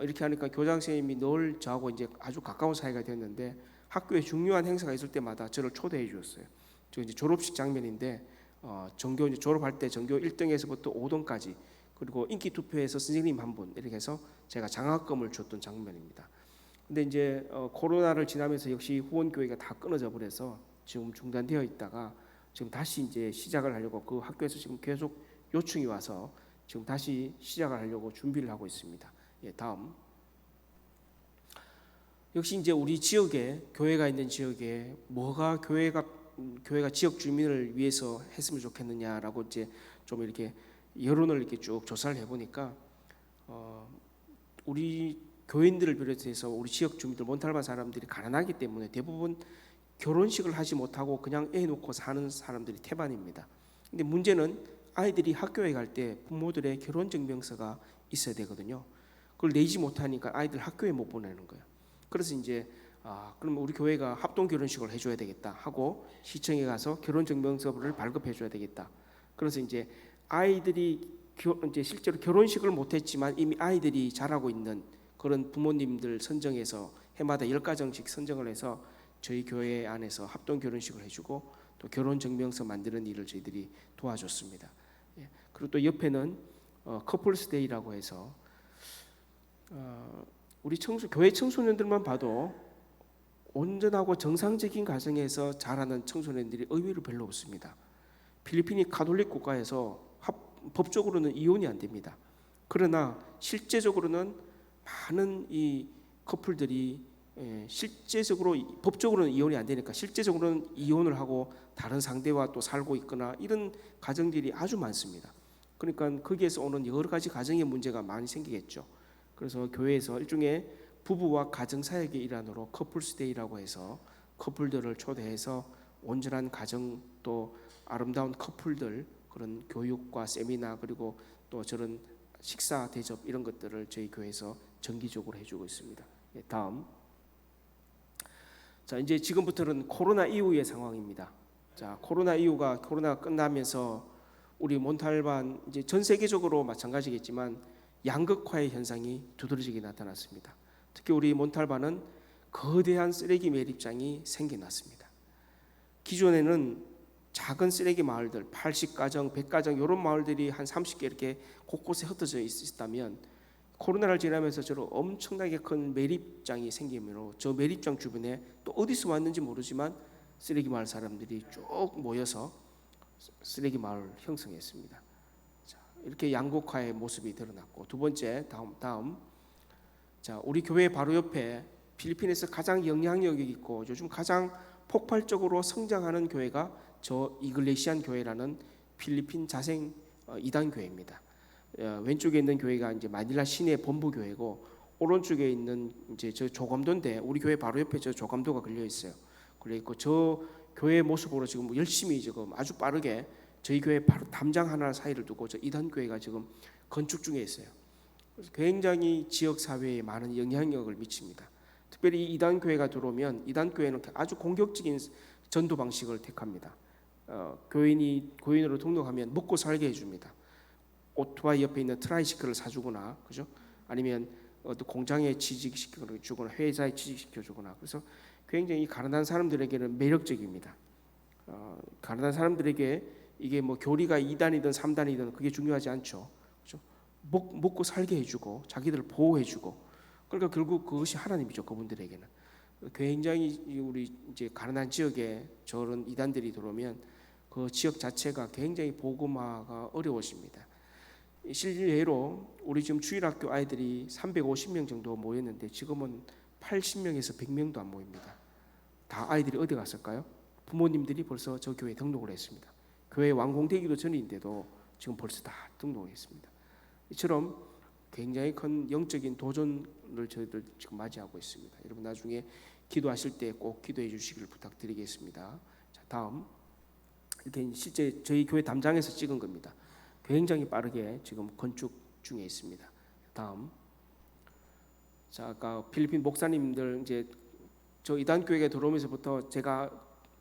이렇게 하니까 교장 선생님이 늘 저하고 이제 아주 가까운 사이가 됐는데 학교에 중요한 행사가 있을 때마다 저를 초대해 주었어요. 저 이제 졸업식 장면인데 전교 이제 졸업할 때 전교 1등에서부터 5등까지 그리고 인기 투표에서 선생님 한 분 이렇게 해서 제가 장학금을 줬던 장면입니다. 근데 이제 코로나를 지나면서 역시 후원 교회가 다 끊어져 버려서 지금 중단되어 있다가 지금 다시 이제 시작을 하려고 그 학교에서 지금 계속 요청이 와서 지금 다시 시작을 하려고 준비를 하고 있습니다. 예, 다음. 역시 이제 우리 지역에 교회가 있는 지역에 뭐가 교회가 지역 주민을 위해서 했으면 좋겠느냐라고 이제 좀 이렇게 여론을 이렇게 쭉 조사를 해보니까 우리 교인들을 비롯해서 우리 지역 주민들 몬탈반 사람들이 가난하기 때문에 대부분 결혼식을 하지 못하고 그냥 애 놓고 사는 사람들이 태반입니다. 근데 문제는 아이들이 학교에 갈 때 부모들의 결혼 증명서가 있어야 되거든요. 그걸 내지 못하니까 아이들 학교에 못 보내는 거예요. 그래서 이제 그럼 우리 교회가 합동 결혼식을 해줘야 되겠다 하고 시청에 가서 결혼 증명서를 발급해줘야 되겠다. 그래서 이제 아이들이 이제 실제로 결혼식을 못했지만 이미 아이들이 자라고 있는 그런 부모님들 선정해서 해마다 10가정씩 선정을 해서 저희 교회 안에서 합동 결혼식을 해주고 또 결혼 증명서 만드는 일을 저희들이 도와줬습니다. 예. 그리고 또 옆에는 커플스데이라고 해서 우리 교회 청소년들만 봐도 온전하고 정상적인 가정에서 자라는 청소년들이 의외로 별로 없습니다. 필리핀이 가톨릭 국가에서 법적으로는 이혼이 안 됩니다. 그러나 실제적으로는 많은 이 커플들이 실제적으로 법적으로는 이혼이 안 되니까 실제적으로는 이혼을 하고 다른 상대와 또 살고 있거나 이런 가정들이 아주 많습니다. 그러니까 거기에서 오는 여러 가지 가정의 문제가 많이 생기겠죠. 그래서 교회에서 일종의 부부와 가정 사역의 일환으로 커플스데이라고 해서 커플들을 초대해서 온전한 가정 또 아름다운 커플들 그런 교육과 세미나 그리고 또 저런 식사 대접 이런 것들을 저희 교회에서 정기적으로 해주고 있습니다. 다음. 자 이제 지금부터는 코로나 이후의 상황입니다. 자 코로나가 끝나면서 우리 몬탈반 이제 전 세계적으로 마찬가지겠지만 양극화의 현상이 두드러지게 나타났습니다. 특히 우리 몬탈반은 거대한 쓰레기 매립장이 생겨났습니다. 기존에는 작은 쓰레기 마을들 80가정, 100가정 이런 마을들이 한 30개 이렇게 곳곳에 흩어져 있었다면 코로나를 지나면서 저런 엄청나게 큰 매립장이 생기므로 저 매립장 주변에 또 어디서 왔는지 모르지만 쓰레기 마을 사람들이 쭉 모여서 쓰레기 마을을 형성했습니다. 자, 이렇게 양극화의 모습이 드러났고 두 번째 다음 자 우리 교회 바로 옆에 필리핀에서 가장 영향력이 있고 요즘 가장 폭발적으로 성장하는 교회가 저 이글레시안 교회라는 필리핀 자생 이단 교회입니다. 왼쪽에 있는 교회가 이제 마닐라 시내 본부 교회고 오른쪽에 있는 이제 저 조감도인데 우리 교회 바로 옆에 저 조감도가 걸려 있어요. 그래 있고 저 교회 모습으로 지금 열심히 지금 아주 빠르게 저희 교회 바로 담장 하나 사이를 두고 저 이단 교회가 지금 건축 중에 있어요. 그래서 굉장히 지역 사회에 많은 영향력을 미칩니다. 특별히 이단 교회가 들어오면 이단 교회는 아주 공격적인 전도 방식을 택합니다. 교인으로 등록하면 먹고 살게 해줍니다. 오토바이 옆에 있는 트라이시클을 사주거나, 그죠? 아니면 어떤 공장에 취직시켜주거나 회사에 취직시켜주거나. 그래서 굉장히 가난한 사람들에게는 매력적입니다. 가난한 사람들에게 이게 뭐 교리가 2단이든 3단이든 그게 중요하지 않죠. 그죠? 먹고 살게 해주고 자기들을 보호해주고. 그러니까 결국 그것이 하나님이죠. 그분들에게는 굉장히 우리 이제 가난한 지역에 저런 이단들이 들어오면 그 지역 자체가 굉장히 복음화가 어려워집니다. 실례로 우리 지금 주일학교 아이들이 350명 정도 모였는데 지금은 80명에서 100명도 안 모입니다. 다 아이들이 어디 갔을까요? 부모님들이 벌써 저 교회에 등록을 했습니다. 교회 완공되기도 전인데도 지금 벌써 다 등록을 했습니다. 이처럼 굉장히 큰 영적인 도전을 저희들 지금 맞이하고 있습니다. 여러분 나중에 기도하실 때 꼭 기도해 주시기를 부탁드리겠습니다. 자, 다음 이렇게 실제 저희 교회 담장에서 찍은 겁니다. 굉장히 빠르게 지금 건축 중에 있습니다. 다음. 자, 아까 필리핀 목사님들 이제 저 이단 교회에 들어오면서부터 제가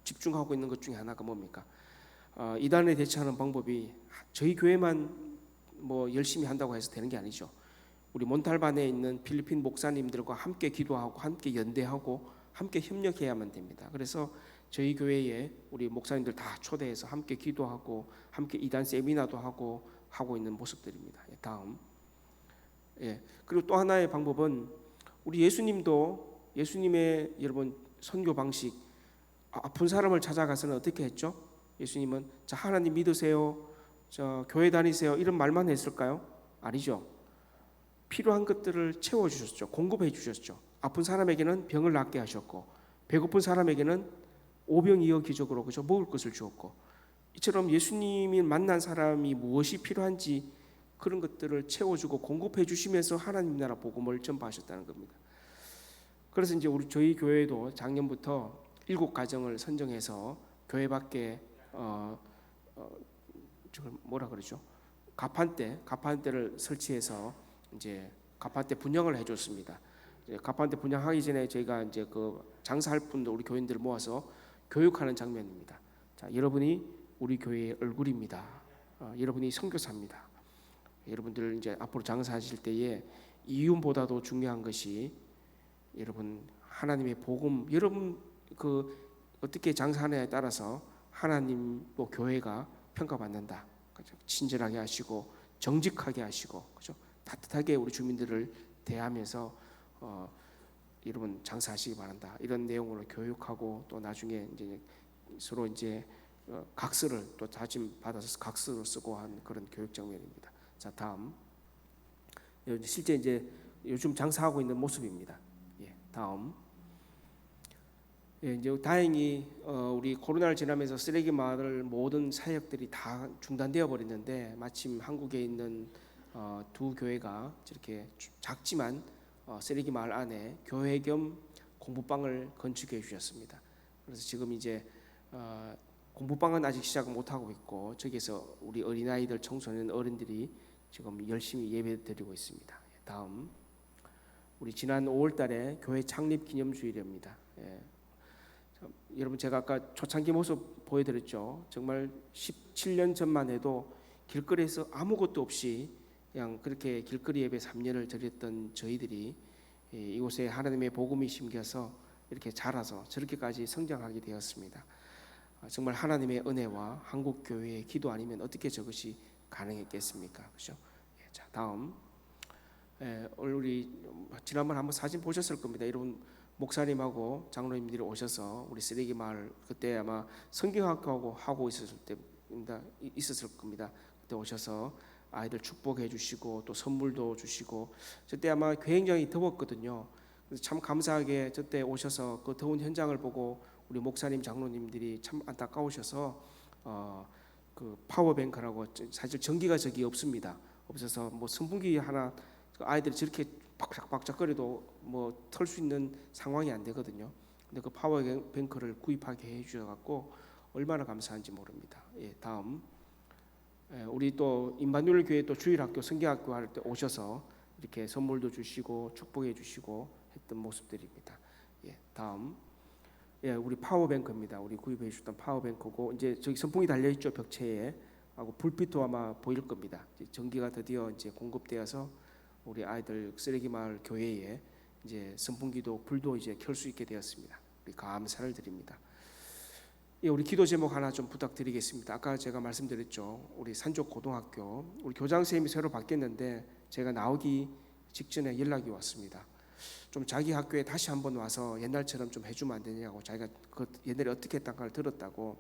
집중하고 있는 것 중에 하나가 뭡니까? 이단에 대처하는 방법이 저희 교회만 뭐 열심히 한다고 해서 되는 게 아니죠. 우리 몬탈반에 있는 필리핀 목사님들과 함께 기도하고 함께 연대하고 함께 협력해야만 됩니다. 그래서 저희 교회에 우리 목사님들 다 초대해서 함께 기도하고 함께 이단 세미나도 하고 있는 모습들입니다. 다음. 그리고 또 하나의 방법은 우리 예수님의 여러분 선교 방식, 아픈 사람을 찾아가서는 어떻게 했죠? 예수님은 자 하나님 믿으세요, 저 교회 다니세요 이런 말만 했을까요? 아니죠. 필요한 것들을 채워주셨죠. 공급해 주셨죠. 아픈 사람에게는 병을 낫게 하셨고 배고픈 사람에게는 오병이어 기적으로 그죠 먹을 것을 주었고, 이처럼 예수님이 만난 사람이 무엇이 필요한지 그런 것들을 채워주고 공급해 주시면서 하나님 나라 복음을 전파하셨다는 겁니다. 그래서 이제 저희 교회도 작년부터 7가정을 선정해서 교회 밖에 뭐라 그러죠? 가판대를 설치해서 이제 가판대 분양을 해줬습니다. 가판대 분양하기 전에 저희가 이제 그 장사할 분들 우리 교인들을 모아서 교육하는 장면입니다. 자, 여러분이 우리 교회의 얼굴입니다. 여러분이 선교사입니다. 여러분들 이제 앞으로 장사하실 때에 이윤보다도 중요한 것이 여러분 하나님의 복음, 여러분 그 어떻게 장사하느냐에 따라서 하나님 또 교회가 평가받는다. 그죠? 친절하게 하시고 정직하게 하시고 그죠? 따뜻하게 우리 주민들을 대하면서 여러분 장사하시기 바란다. 이런 내용으로 교육하고 또 나중에 이제 서로 이제 각서를 또 다짐 받아서 각서를 쓰고 한 그런 교육 장면입니다. 자, 다음. 실제 이제 요즘 장사하고 있는 모습입니다. 다음. 이제 다행히 우리 코로나를 지나면서 쓰레기 마을 모든 사역들이 다 중단되어 버렸는데 마침 한국에 있는 두 교회가 저렇게 작지만 쓰레기 마을 안에 교회 겸 공부방을 건축해 주셨습니다. 그래서 지금 이제 공부방은 아직 시작 못 하고 있고 저기서 우리 어린아이들, 청소년, 어른들이 지금 열심히 예배 드리고 있습니다. 다음. 우리 지난 5월달에 교회 창립 기념주일입니다. 여러분 제가 아까 초창기 모습 보여드렸죠. 정말 17년 전만 해도 길거리에서 아무것도 없이 그냥 그렇게 길거리 예배 3년을 드렸던 저희들이 이곳에 하나님의 복음이 심겨서 이렇게 자라서 저렇게까지 성장하게 되었습니다. 정말 하나님의 은혜와 한국 교회의 기도 아니면 어떻게 저것이 가능했겠습니까? 그렇죠? 자, 다음. 우리 지난번 한번 사진 보셨을 겁니다. 여러분 목사님하고 장로님들이 오셔서 우리 쓰레기 마을 그때 아마 성경학교하고 하고 있었을 겁니다. 그때 오셔서 아이들 축복해 주시고 또 선물도 주시고 저때 아마 굉장히 더웠거든요. 그래서 참 감사하게 저때 오셔서 그 더운 현장을 보고 우리 목사님 장로님들이 참 안타까우셔서 그 파워뱅크라고 사실 전기가 저기 없어서 뭐 선풍기 하나 아이들이 저렇게 박작박작거려도 뭐 털 수 있는 상황이 안 되거든요. 근데 그 파워뱅크를 구입하게 해주셔갖고 얼마나 감사한지 모릅니다. 다음. 우리 또 임마누엘 교회 또 주일학교 성경학교 할 때 오셔서 이렇게 선물도 주시고 축복해 주시고 했던 모습들입니다. 다음. 우리 파워뱅크입니다. 우리 구입해 주셨던 파워뱅크고 이제 저기 선풍기 달려 있죠 벽체에. 하고 불빛도 아마 보일 겁니다. 전기가 드디어 이제 공급되어서 우리 아이들 쓰레기마을 교회에 이제 선풍기도 불도 이제 켤 수 있게 되었습니다. 우리 감사를 드립니다. 예, 우리 기도 제목 하나 좀 부탁드리겠습니다. 아까 제가 말씀드렸죠. 우리 산족 고등학교 우리 교장 선생님이 새로 바뀌었는데 제가 나오기 직전에 연락이 왔습니다. 좀 자기 학교에 다시 한번 와서 옛날처럼 좀 해주면 안 되냐고, 자기가 그 옛날에 어떻게 했던가를 들었다고.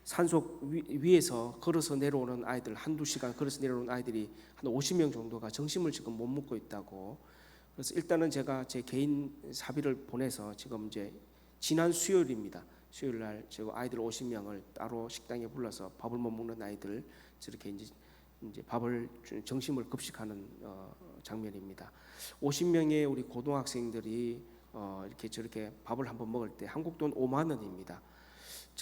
산속 위에서 걸어서 내려오는 아이들, 한두 시간 걸어서 내려오는 아이들이 한 50명 정도가 정심을 지금 못 먹고 있다고. 그래서 일단은 제가 제 개인 사비를 보내서 지금 이제 지난 수요일입니다. 수요일 날 제가 아이들 50명을 따로 식당에 불러서 밥을 못 먹는 아이들 저렇게 이제 밥을 정심을 급식하는 장면입니다. 50명의 우리 고등학생들이 이렇게 저렇게 밥을 한번 먹을 때 한국 돈 5만 원입니다.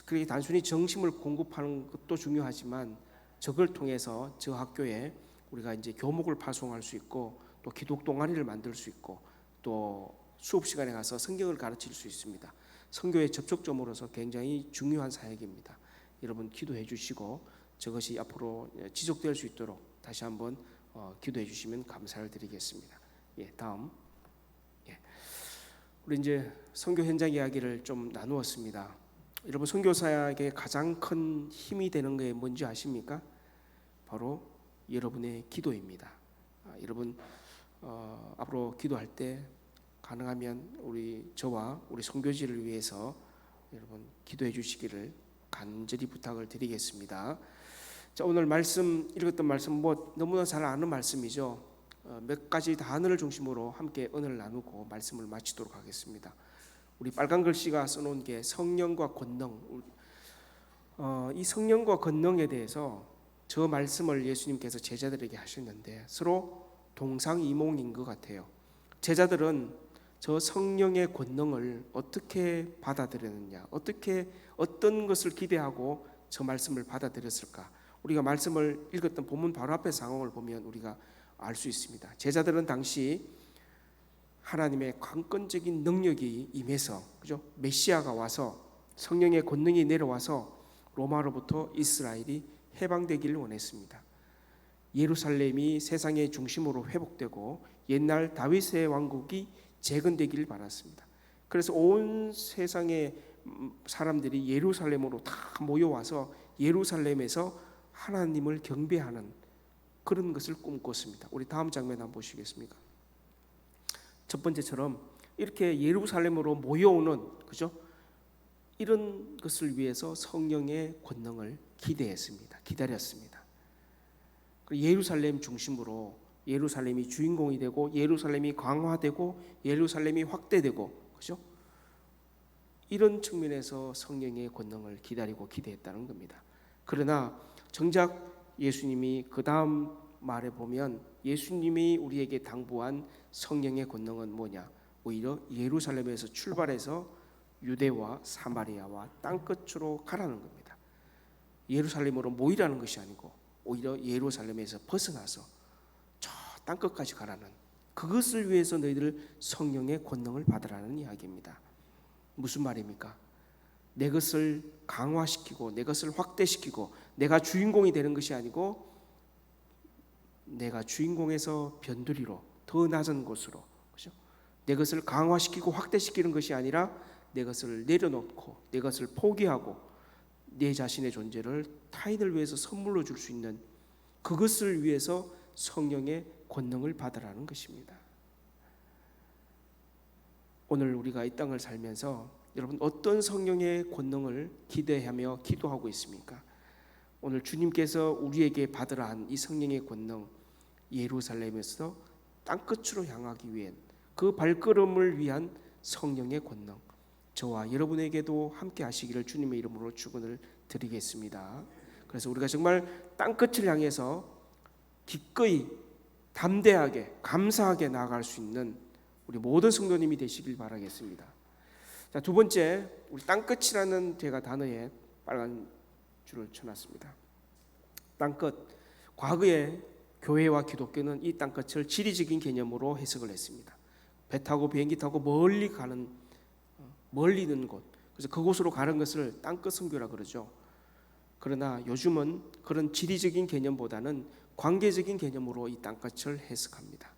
그게 단순히 정심을 공급하는 것도 중요하지만 저걸 통해서 저 학교에 우리가 이제 교목을 파송할 수 있고 또 기독 동아리를 만들 수 있고 또 수업 시간에 가서 성경을 가르칠 수 있습니다. 선교의 접촉점으로서 굉장히 중요한 사역입니다. 여러분 기도해 주시고 저것이 앞으로 지속될 수 있도록 다시 한번 기도해 주시면 감사를 드리겠습니다. 예, 다음. 예. 우리 이제 선교 현장 이야기를 좀 나누었습니다. 여러분 선교사에게 가장 큰 힘이 되는 게 뭔지 아십니까? 바로 여러분의 기도입니다. 여러분 앞으로 기도할 때 가능하면 저와 우리 선교지를 위해서 여러분 기도해 주시기를 간절히 부탁을 드리겠습니다. 자, 오늘 말씀 읽었던 말씀 너무나 잘 아는 말씀이죠. 몇 가지 단어를 중심으로 함께 은혜를 나누고 말씀을 마치도록 하겠습니다. 우리 빨간 글씨가 써놓은 게 성령과 권능. 이 성령과 권능에 대해서 저 말씀을 예수님께서 제자들에게 하셨는데 서로 동상이몽인 것 같아요. 제자들은 저 성령의 권능을 어떻게 받아들였느냐, 어떤 것을 기대하고 저 말씀을 받아들였을까? 우리가 말씀을 읽었던 본문 바로 앞에 상황을 보면 우리가 알 수 있습니다. 제자들은 당시 하나님의 강권적인 능력이 임해서, 그죠? 메시아가 와서 성령의 권능이 내려와서 로마로부터 이스라엘이 해방되기를 원했습니다. 예루살렘이 세상의 중심으로 회복되고 옛날 다윗의 왕국이 재건되기를 바랐습니다. 그래서 온 세상의 사람들이 예루살렘으로 다 모여와서 예루살렘에서 하나님을 경배하는 그런 것을 꿈꿨습니다. 우리 다음 장면 한번 보시겠습니까? 첫 번째처럼 이렇게 예루살렘으로 모여오는, 그죠? 이런 것을 위해서 성령의 권능을 기대했습니다. 기다렸습니다. 예루살렘 중심으로 예루살렘이 주인공이 되고 예루살렘이 강화되고 예루살렘이 확대되고, 그죠? 이런 측면에서 성령의 권능을 기다리고 기대했다는 겁니다. 그러나 정작 예수님이 그 다음 말에 보면 예수님이 우리에게 당부한 성령의 권능은 뭐냐? 오히려 예루살렘에서 출발해서 유대와 사마리아와 땅끝으로 가라는 겁니다. 예루살렘으로 모이라는 것이 아니고 오히려 예루살렘에서 벗어나서 저 땅끝까지 가라는, 그것을 위해서 너희들 성령의 권능을 받으라는 이야기입니다. 무슨 말입니까? 내 것을 강화시키고 내 것을 확대시키고 내가 주인공이 되는 것이 아니고 내가 주인공에서 변두리로 더 낮은 곳으로, 그렇죠? 내 것을 강화시키고 확대시키는 것이 아니라 내 것을 내려놓고 내 것을 포기하고 내 자신의 존재를 타인을 위해서 선물로 줄 수 있는 그것을 위해서 성령의 권능을 받으라는 것입니다. 오늘 우리가 이 땅을 살면서 여러분 어떤 성령의 권능을 기대하며 기도하고 있습니까? 오늘 주님께서 우리에게 받으라 한 이 성령의 권능, 예루살렘에서 땅끝으로 향하기 위한 그 발걸음을 위한 성령의 권능, 저와 여러분에게도 함께 하시기를 주님의 이름으로 축원을 드리겠습니다. 그래서 우리가 정말 땅끝을 향해서 기꺼이 담대하게 감사하게 나아갈 수 있는 우리 모든 성도님이 되시길 바라겠습니다. 자, 두 번째, 우리 땅끝이라는 제가 단어에 빨간 줄을 쳐놨습니다. 땅끝. 과거에 교회와 기독교는 이 땅끝을 지리적인 개념으로 해석을 했습니다. 배 타고 비행기 타고 멀리 있는 곳, 그래서 그곳으로 가는 것을 땅끝 선교라 그러죠. 그러나 요즘은 그런 지리적인 개념보다는 관계적인 개념으로 이 땅끝을 해석합니다.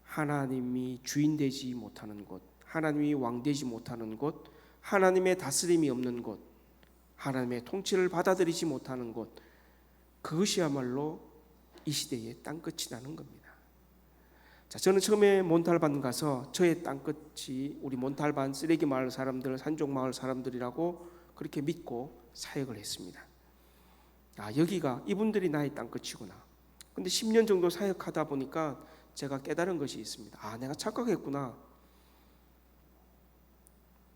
하나님이 주인 되지 못하는 곳, 하나님이 왕 되지 못하는 곳, 하나님의 다스림이 없는 곳, 하나님의 통치를 받아들이지 못하는 곳, 그것이야말로 이 시대의 땅끝이라는 겁니다. 자, 저는 처음에 몬탈반 가서 저의 땅끝이 우리 몬탈반 쓰레기 마을 사람들, 산족 마을 사람들이라고 그렇게 믿고 사역을 했습니다. 여기가 이분들이 나의 땅끝이구나. 근데 10년 정도 사역하다 보니까 제가 깨달은 것이 있습니다. 내가 착각했구나.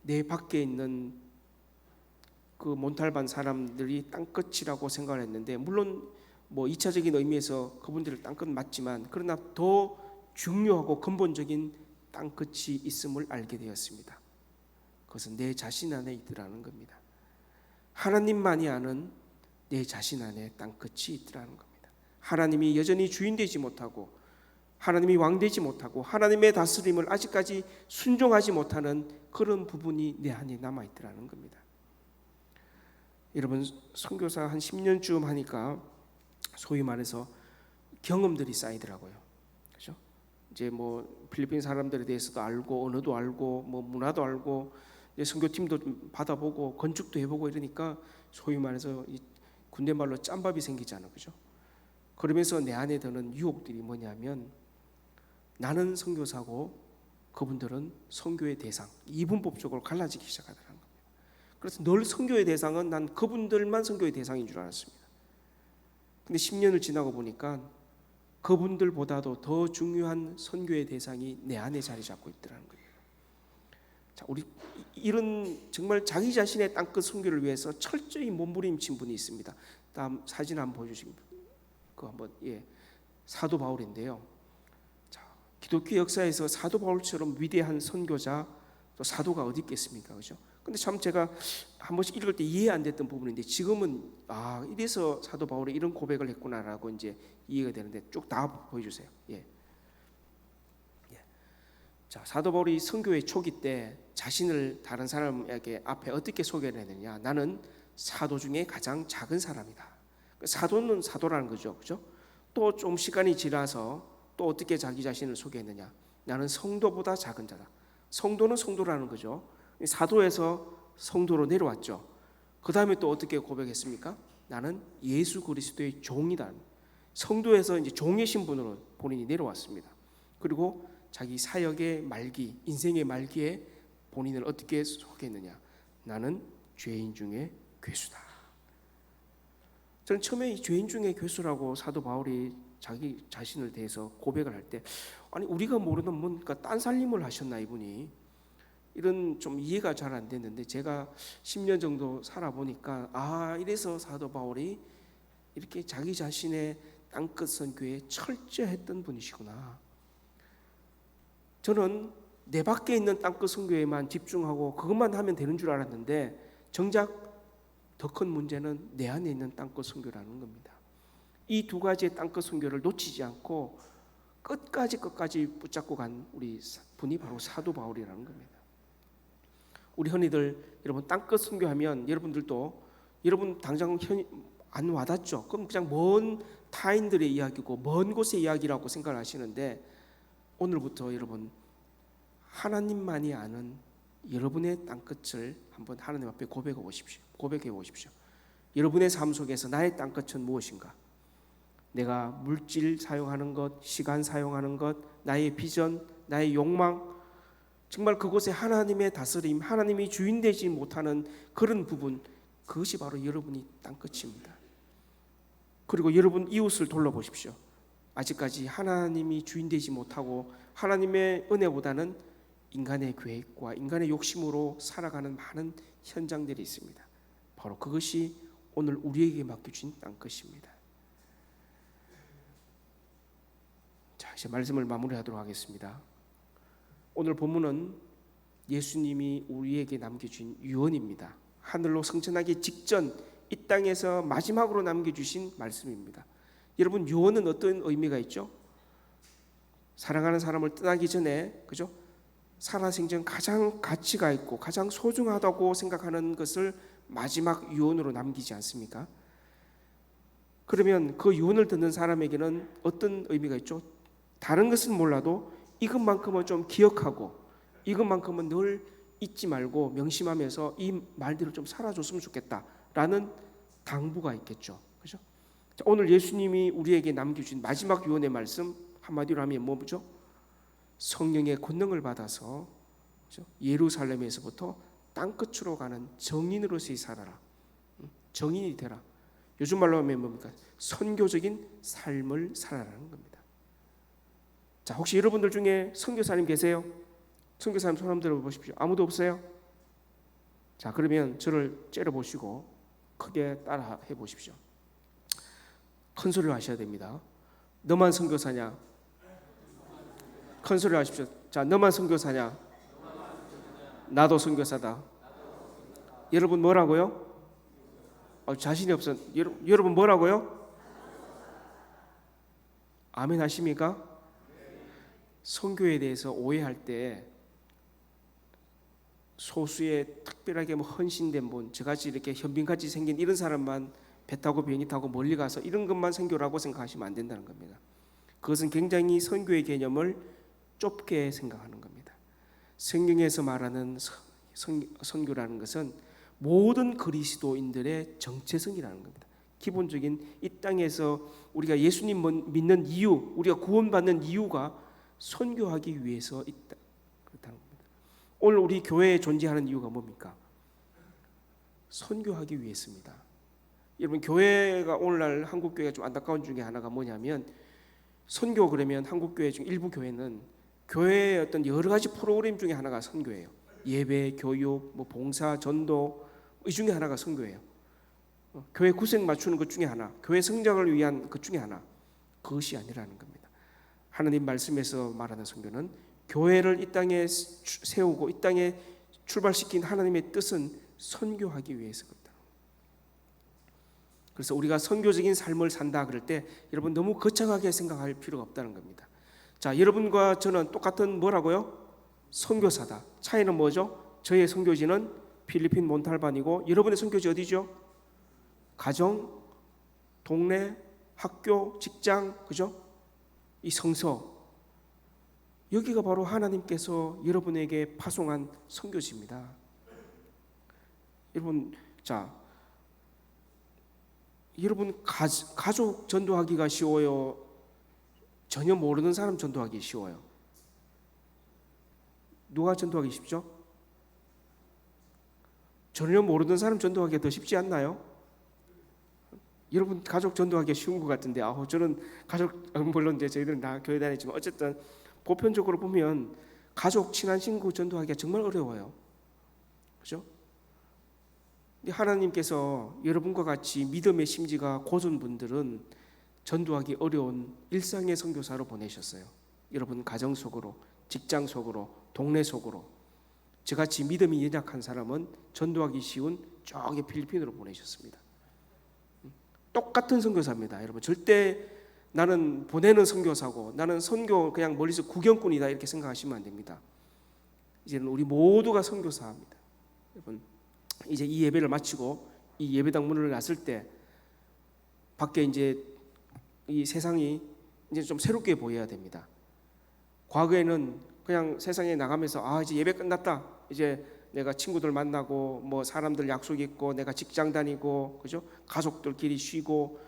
내 밖에 있는 그 몬탈반 사람들이 땅끝이라고 생각을 했는데, 물론 뭐 2차적인 의미에서 그분들을 땅끝 맞지만, 그러나 더 중요하고 근본적인 땅끝이 있음을 알게 되었습니다. 그것은 내 자신 안에 있더라는 겁니다. 하나님만이 아는 내 자신 안에 땅끝이 있더라는 겁니다. 하나님이 여전히 주인 되지 못하고, 하나님이 왕 되지 못하고, 하나님의 다스림을 아직까지 순종하지 못하는 그런 부분이 내 안에 남아있더라는 겁니다. 여러분, 선교사 한 10년쯤 하니까 소위 말해서 경험들이 쌓이더라고요. 그렇죠? 이제 뭐 필리핀 사람들에 대해서도 알고, 언어도 알고, 뭐 문화도 알고, 이제 선교팀도 좀 받아보고 건축도 해보고 이러니까 소위 말해서 이 군대 말로 짬밥이 생기잖아요. 그죠? 그러면서 내 안에 드는 유혹들이 뭐냐면, 나는 선교사고 그분들은 선교의 대상, 이분법적으로 갈라지기 시작하더라는 겁니다. 그래서 늘 선교의 대상은 난 그분들만 선교의 대상인 줄 알았습니다. 근데 10년을 지나고 보니까 그분들보다도 더 중요한 선교의 대상이 내 안에 자리 잡고 있더라는 거예요. 자, 우리 이런 정말 자기 자신의 땅끝 선교를 위해서 철저히 몸부림친 분이 있습니다. 다음 사진 한번 보여주시면 사도 바울인데요. 자, 기독교 역사에서 사도 바울처럼 위대한 선교자, 또 사도가 어디 있겠습니까, 그죠? 근데 참 제가 한 번씩 읽을 때 이해 안 됐던 부분인데, 지금은 이래서 사도 바울이 이런 고백을 했구나라고 이제 이해가 되는데, 쭉 다 보여주세요. 자, 사도 바울이 선교의 초기 때 자신을 다른 사람에게 앞에 어떻게 소개를 했느냐? 나는 사도 중에 가장 작은 사람이다. 사도는 사도라는 거죠, 그죠? 또 좀 시간이 지나서 또 어떻게 자기 자신을 소개했느냐? 나는 성도보다 작은 자다. 성도는 성도라는 거죠. 사도에서 성도로 내려왔죠. 그 다음에 또 어떻게 고백했습니까? 나는 예수 그리스도의 종이다. 성도에서 이제 종의 신분으로 본인이 내려왔습니다. 그리고 자기 사역의 말기, 인생의 말기에 본인을 어떻게 소개했느냐? 나는 죄인 중에 괴수다. 저는 처음에 이 죄인 중에 괴수라고 사도 바울이 자기 자신을 대해서 고백을 할 때, 우리가 모르는 뭔가 딴살림을 하셨나 이분이, 이런 좀 이해가 잘 안 됐는데, 제가 10년 정도 살아보니까 이래서 사도 바울이 이렇게 자기 자신의 땅끝 선교에 철저했던 분이시구나. 저는 내 밖에 있는 땅끝 선교에만 집중하고 그것만 하면 되는 줄 알았는데, 정작 더 큰 문제는 내 안에 있는 땅끝 선교라는 겁니다. 이 두 가지의 땅끝 선교를 놓치지 않고 끝까지 붙잡고 간 우리 분이 바로 사도 바울이라는 겁니다. 우리 흔히들 여러분 땅끝 선교하면 여러분들도 여러분 당장 안 와닿죠. 그럼 그냥 먼 타인들의 이야기고 먼 곳의 이야기라고 생각을 하시는데, 오늘부터 여러분 하나님만이 아는 여러분의 땅끝을 한번 하나님 앞에 고백해 보십시오. 여러분의 삶 속에서 나의 땅끝은 무엇인가? 내가 물질 사용하는 것, 시간 사용하는 것, 나의 비전, 나의 욕망, 정말 그곳에 하나님의 다스림, 하나님이 주인 되지 못하는 그런 부분, 그것이 바로 여러분이 땅끝입니다. 그리고 여러분 이웃을 돌아보십시오. 아직까지 하나님이 주인 되지 못하고 하나님의 은혜보다는 인간의 계획과 인간의 욕심으로 살아가는 많은 현장들이 있습니다. 바로 그것이 오늘 우리에게 맡겨진 땅끝입니다. 자, 이제 말씀을 마무리하도록 하겠습니다. 오늘 본문은 예수님이 우리에게 남겨주신 유언입니다. 하늘로 승천하기 직전 이 땅에서 마지막으로 남겨주신 말씀입니다. 여러분, 유언은 어떤 의미가 있죠? 사랑하는 사람을 떠나기 전에, 그죠? 살아생전 가장 가치가 있고 가장 소중하다고 생각하는 것을 마지막 유언으로 남기지 않습니까? 그러면 그 유언을 듣는 사람에게는 어떤 의미가 있죠? 다른 것은 몰라도 이것만큼은 좀 기억하고 이것만큼은 늘 잊지 말고 명심하면서 이 말들을 좀 살아줬으면 좋겠다라는 당부가 있겠죠. 그죠? 자, 오늘 예수님이 우리에게 남겨주신 마지막 유언의 말씀 한마디로 하면 뭐죠? 성령의 권능을 받아서, 그죠? 예루살렘에서부터 땅끝으로 가는 정인으로서의 살아라. 정인이 되라. 요즘 말로 하면 뭡니까? 선교적인 삶을 살아라는 겁니다. 자, 혹시 여러분들 중에 선교사님 계세요? 선교사님 손 한번 들어보십시오. 아무도 없어요? 자, 그러면 저를 째려보시고 크게 따라 해보십시오. 큰 소리로 하셔야 됩니다. 너만 선교사냐? 큰 소리로 하십시오. 자, 너만 선교사냐? 나도 선교사다. 여러분 뭐라고요? 자신이 없어. 여러분 뭐라고요? 아멘 하십니까? 선교에 대해서 오해할 때 소수의 특별하게 헌신된 분, 저같이 이렇게 현빈같이 생긴 이런 사람만 배 타고 비행기 타고 멀리 가서 이런 것만 선교라고 생각하시면 안 된다는 겁니다. 그것은 굉장히 선교의 개념을 좁게 생각하는 겁니다. 성경에서 말하는 선교라는 것은 모든 그리스도인들의 정체성이라는 겁니다. 기본적인 이 땅에서 우리가 예수님 믿는 이유, 우리가 구원받는 이유가 선교하기 위해서 있다. 그렇다는 겁니다. 오늘 우리 교회에 존재하는 이유가 뭡니까? 선교하기 위해서입니다. 여러분, 교회가 오늘날 한국 교회가 좀 안타까운 중에 하나가 뭐냐면, 선교 그러면 한국 교회 중 일부 교회는 교회의 어떤 여러 가지 프로그램 중에 하나가 선교예요. 예배, 교육, 봉사, 전도, 이 중에 하나가 선교예요. 교회 구색 맞추는 것 중에 하나, 교회 성장을 위한 것 중에 하나. 그것이 아니라는 겁니다. 하나님 말씀에서 말하는 선교는 교회를 이 땅에 세우고 이 땅에 출발시킨 하나님의 뜻은 선교하기 위해서 그렇다. 그래서 우리가 선교적인 삶을 산다 그럴 때 여러분 너무 거창하게 생각할 필요가 없다는 겁니다. 자, 여러분과 저는 똑같은 뭐라고요? 선교사다. 차이는 뭐죠? 저의 선교지는 필리핀 몬탈반이고 여러분의 선교지 어디죠? 가정, 동네, 학교, 직장, 그죠? 이 성서, 여기가 바로 하나님께서 여러분에게 파송한 선교지입니다. 여러분, 자, 여러분 가족 전도하기가 쉬워요? 전혀 모르는 사람 전도하기 쉬워요? 누가 전도하기 쉽죠? 전혀 모르는 사람 전도하기가 더 쉽지 않나요? 여러분 가족 전도하기가 쉬운 것 같은데, 저는 가족, 물론 이제 저희들은 다 교회 다니지만 어쨌든 보편적으로 보면 가족 친한 친구 전도하기가 정말 어려워요. 그죠? 하나님께서 여러분과 같이 믿음의 심지가 고전 분들은 전도하기 어려운 일상의 선교사로 보내셨어요. 여러분 가정 속으로, 직장 속으로, 동네 속으로. 저같이 믿음이 연약한 사람은 전도하기 쉬운 저기 필리핀으로 보내셨습니다. 똑같은 선교사입니다. 여러분 절대 나는 보내는 선교사고 나는 선교 그냥 멀리서 구경꾼이다 이렇게 생각하시면 안 됩니다. 이제는 우리 모두가 선교사입니다. 여러분 이제 이 예배를 마치고 이 예배당 문을 놨을 때 밖에 이제 이 세상이 이제 좀 새롭게 보여야 됩니다. 과거에는 그냥 세상에 나가면서 이제 예배 끝났다. 이제 내가 친구들 만나고 사람들 약속 있고 내가 직장 다니고 그죠? 가족들끼리 쉬고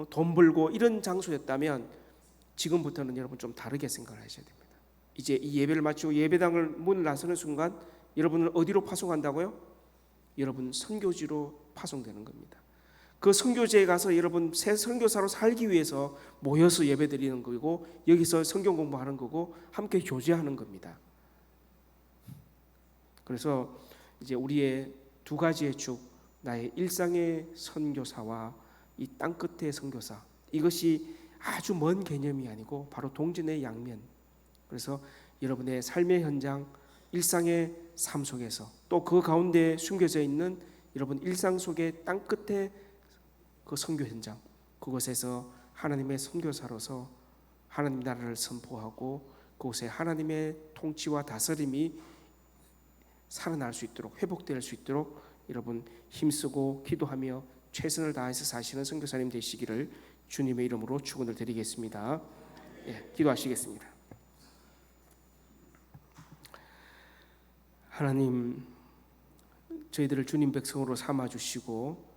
돈 벌고 이런 장소였다면 지금부터는 여러분 좀 다르게 생각을 하셔야 됩니다. 이제 이 예배를 마치고 예배당을 문을 나서는 순간 여러분을 어디로 파송한다고요? 여러분 선교지로 파송되는 겁니다. 그 선교지에 가서 여러분 새 선교사로 살기 위해서 모여서 예배드리는 거고 여기서 성경 공부하는 거고 함께 교제하는 겁니다. 그래서 이제 우리의 두 가지의 축, 나의 일상의 선교사와 이 땅끝의 선교사, 이것이 아주 먼 개념이 아니고 바로 동전의 양면. 그래서 여러분의 삶의 현장, 일상의 삶 속에서 또 그 가운데 숨겨져 있는 여러분 일상 속의 땅끝의 그 선교 현장, 그곳에서 하나님의 선교사로서 하나님 나라를 선포하고 그곳에 하나님의 통치와 다스림이 살아날 수 있도록, 회복될 수 있도록 여러분 힘쓰고 기도하며 최선을 다해서 사시는 선교사님 되시기를 주님의 이름으로 축원을 드리겠습니다. 예, 기도하시겠습니다. 하나님, 저희들을 주님 백성으로 삼아 주시고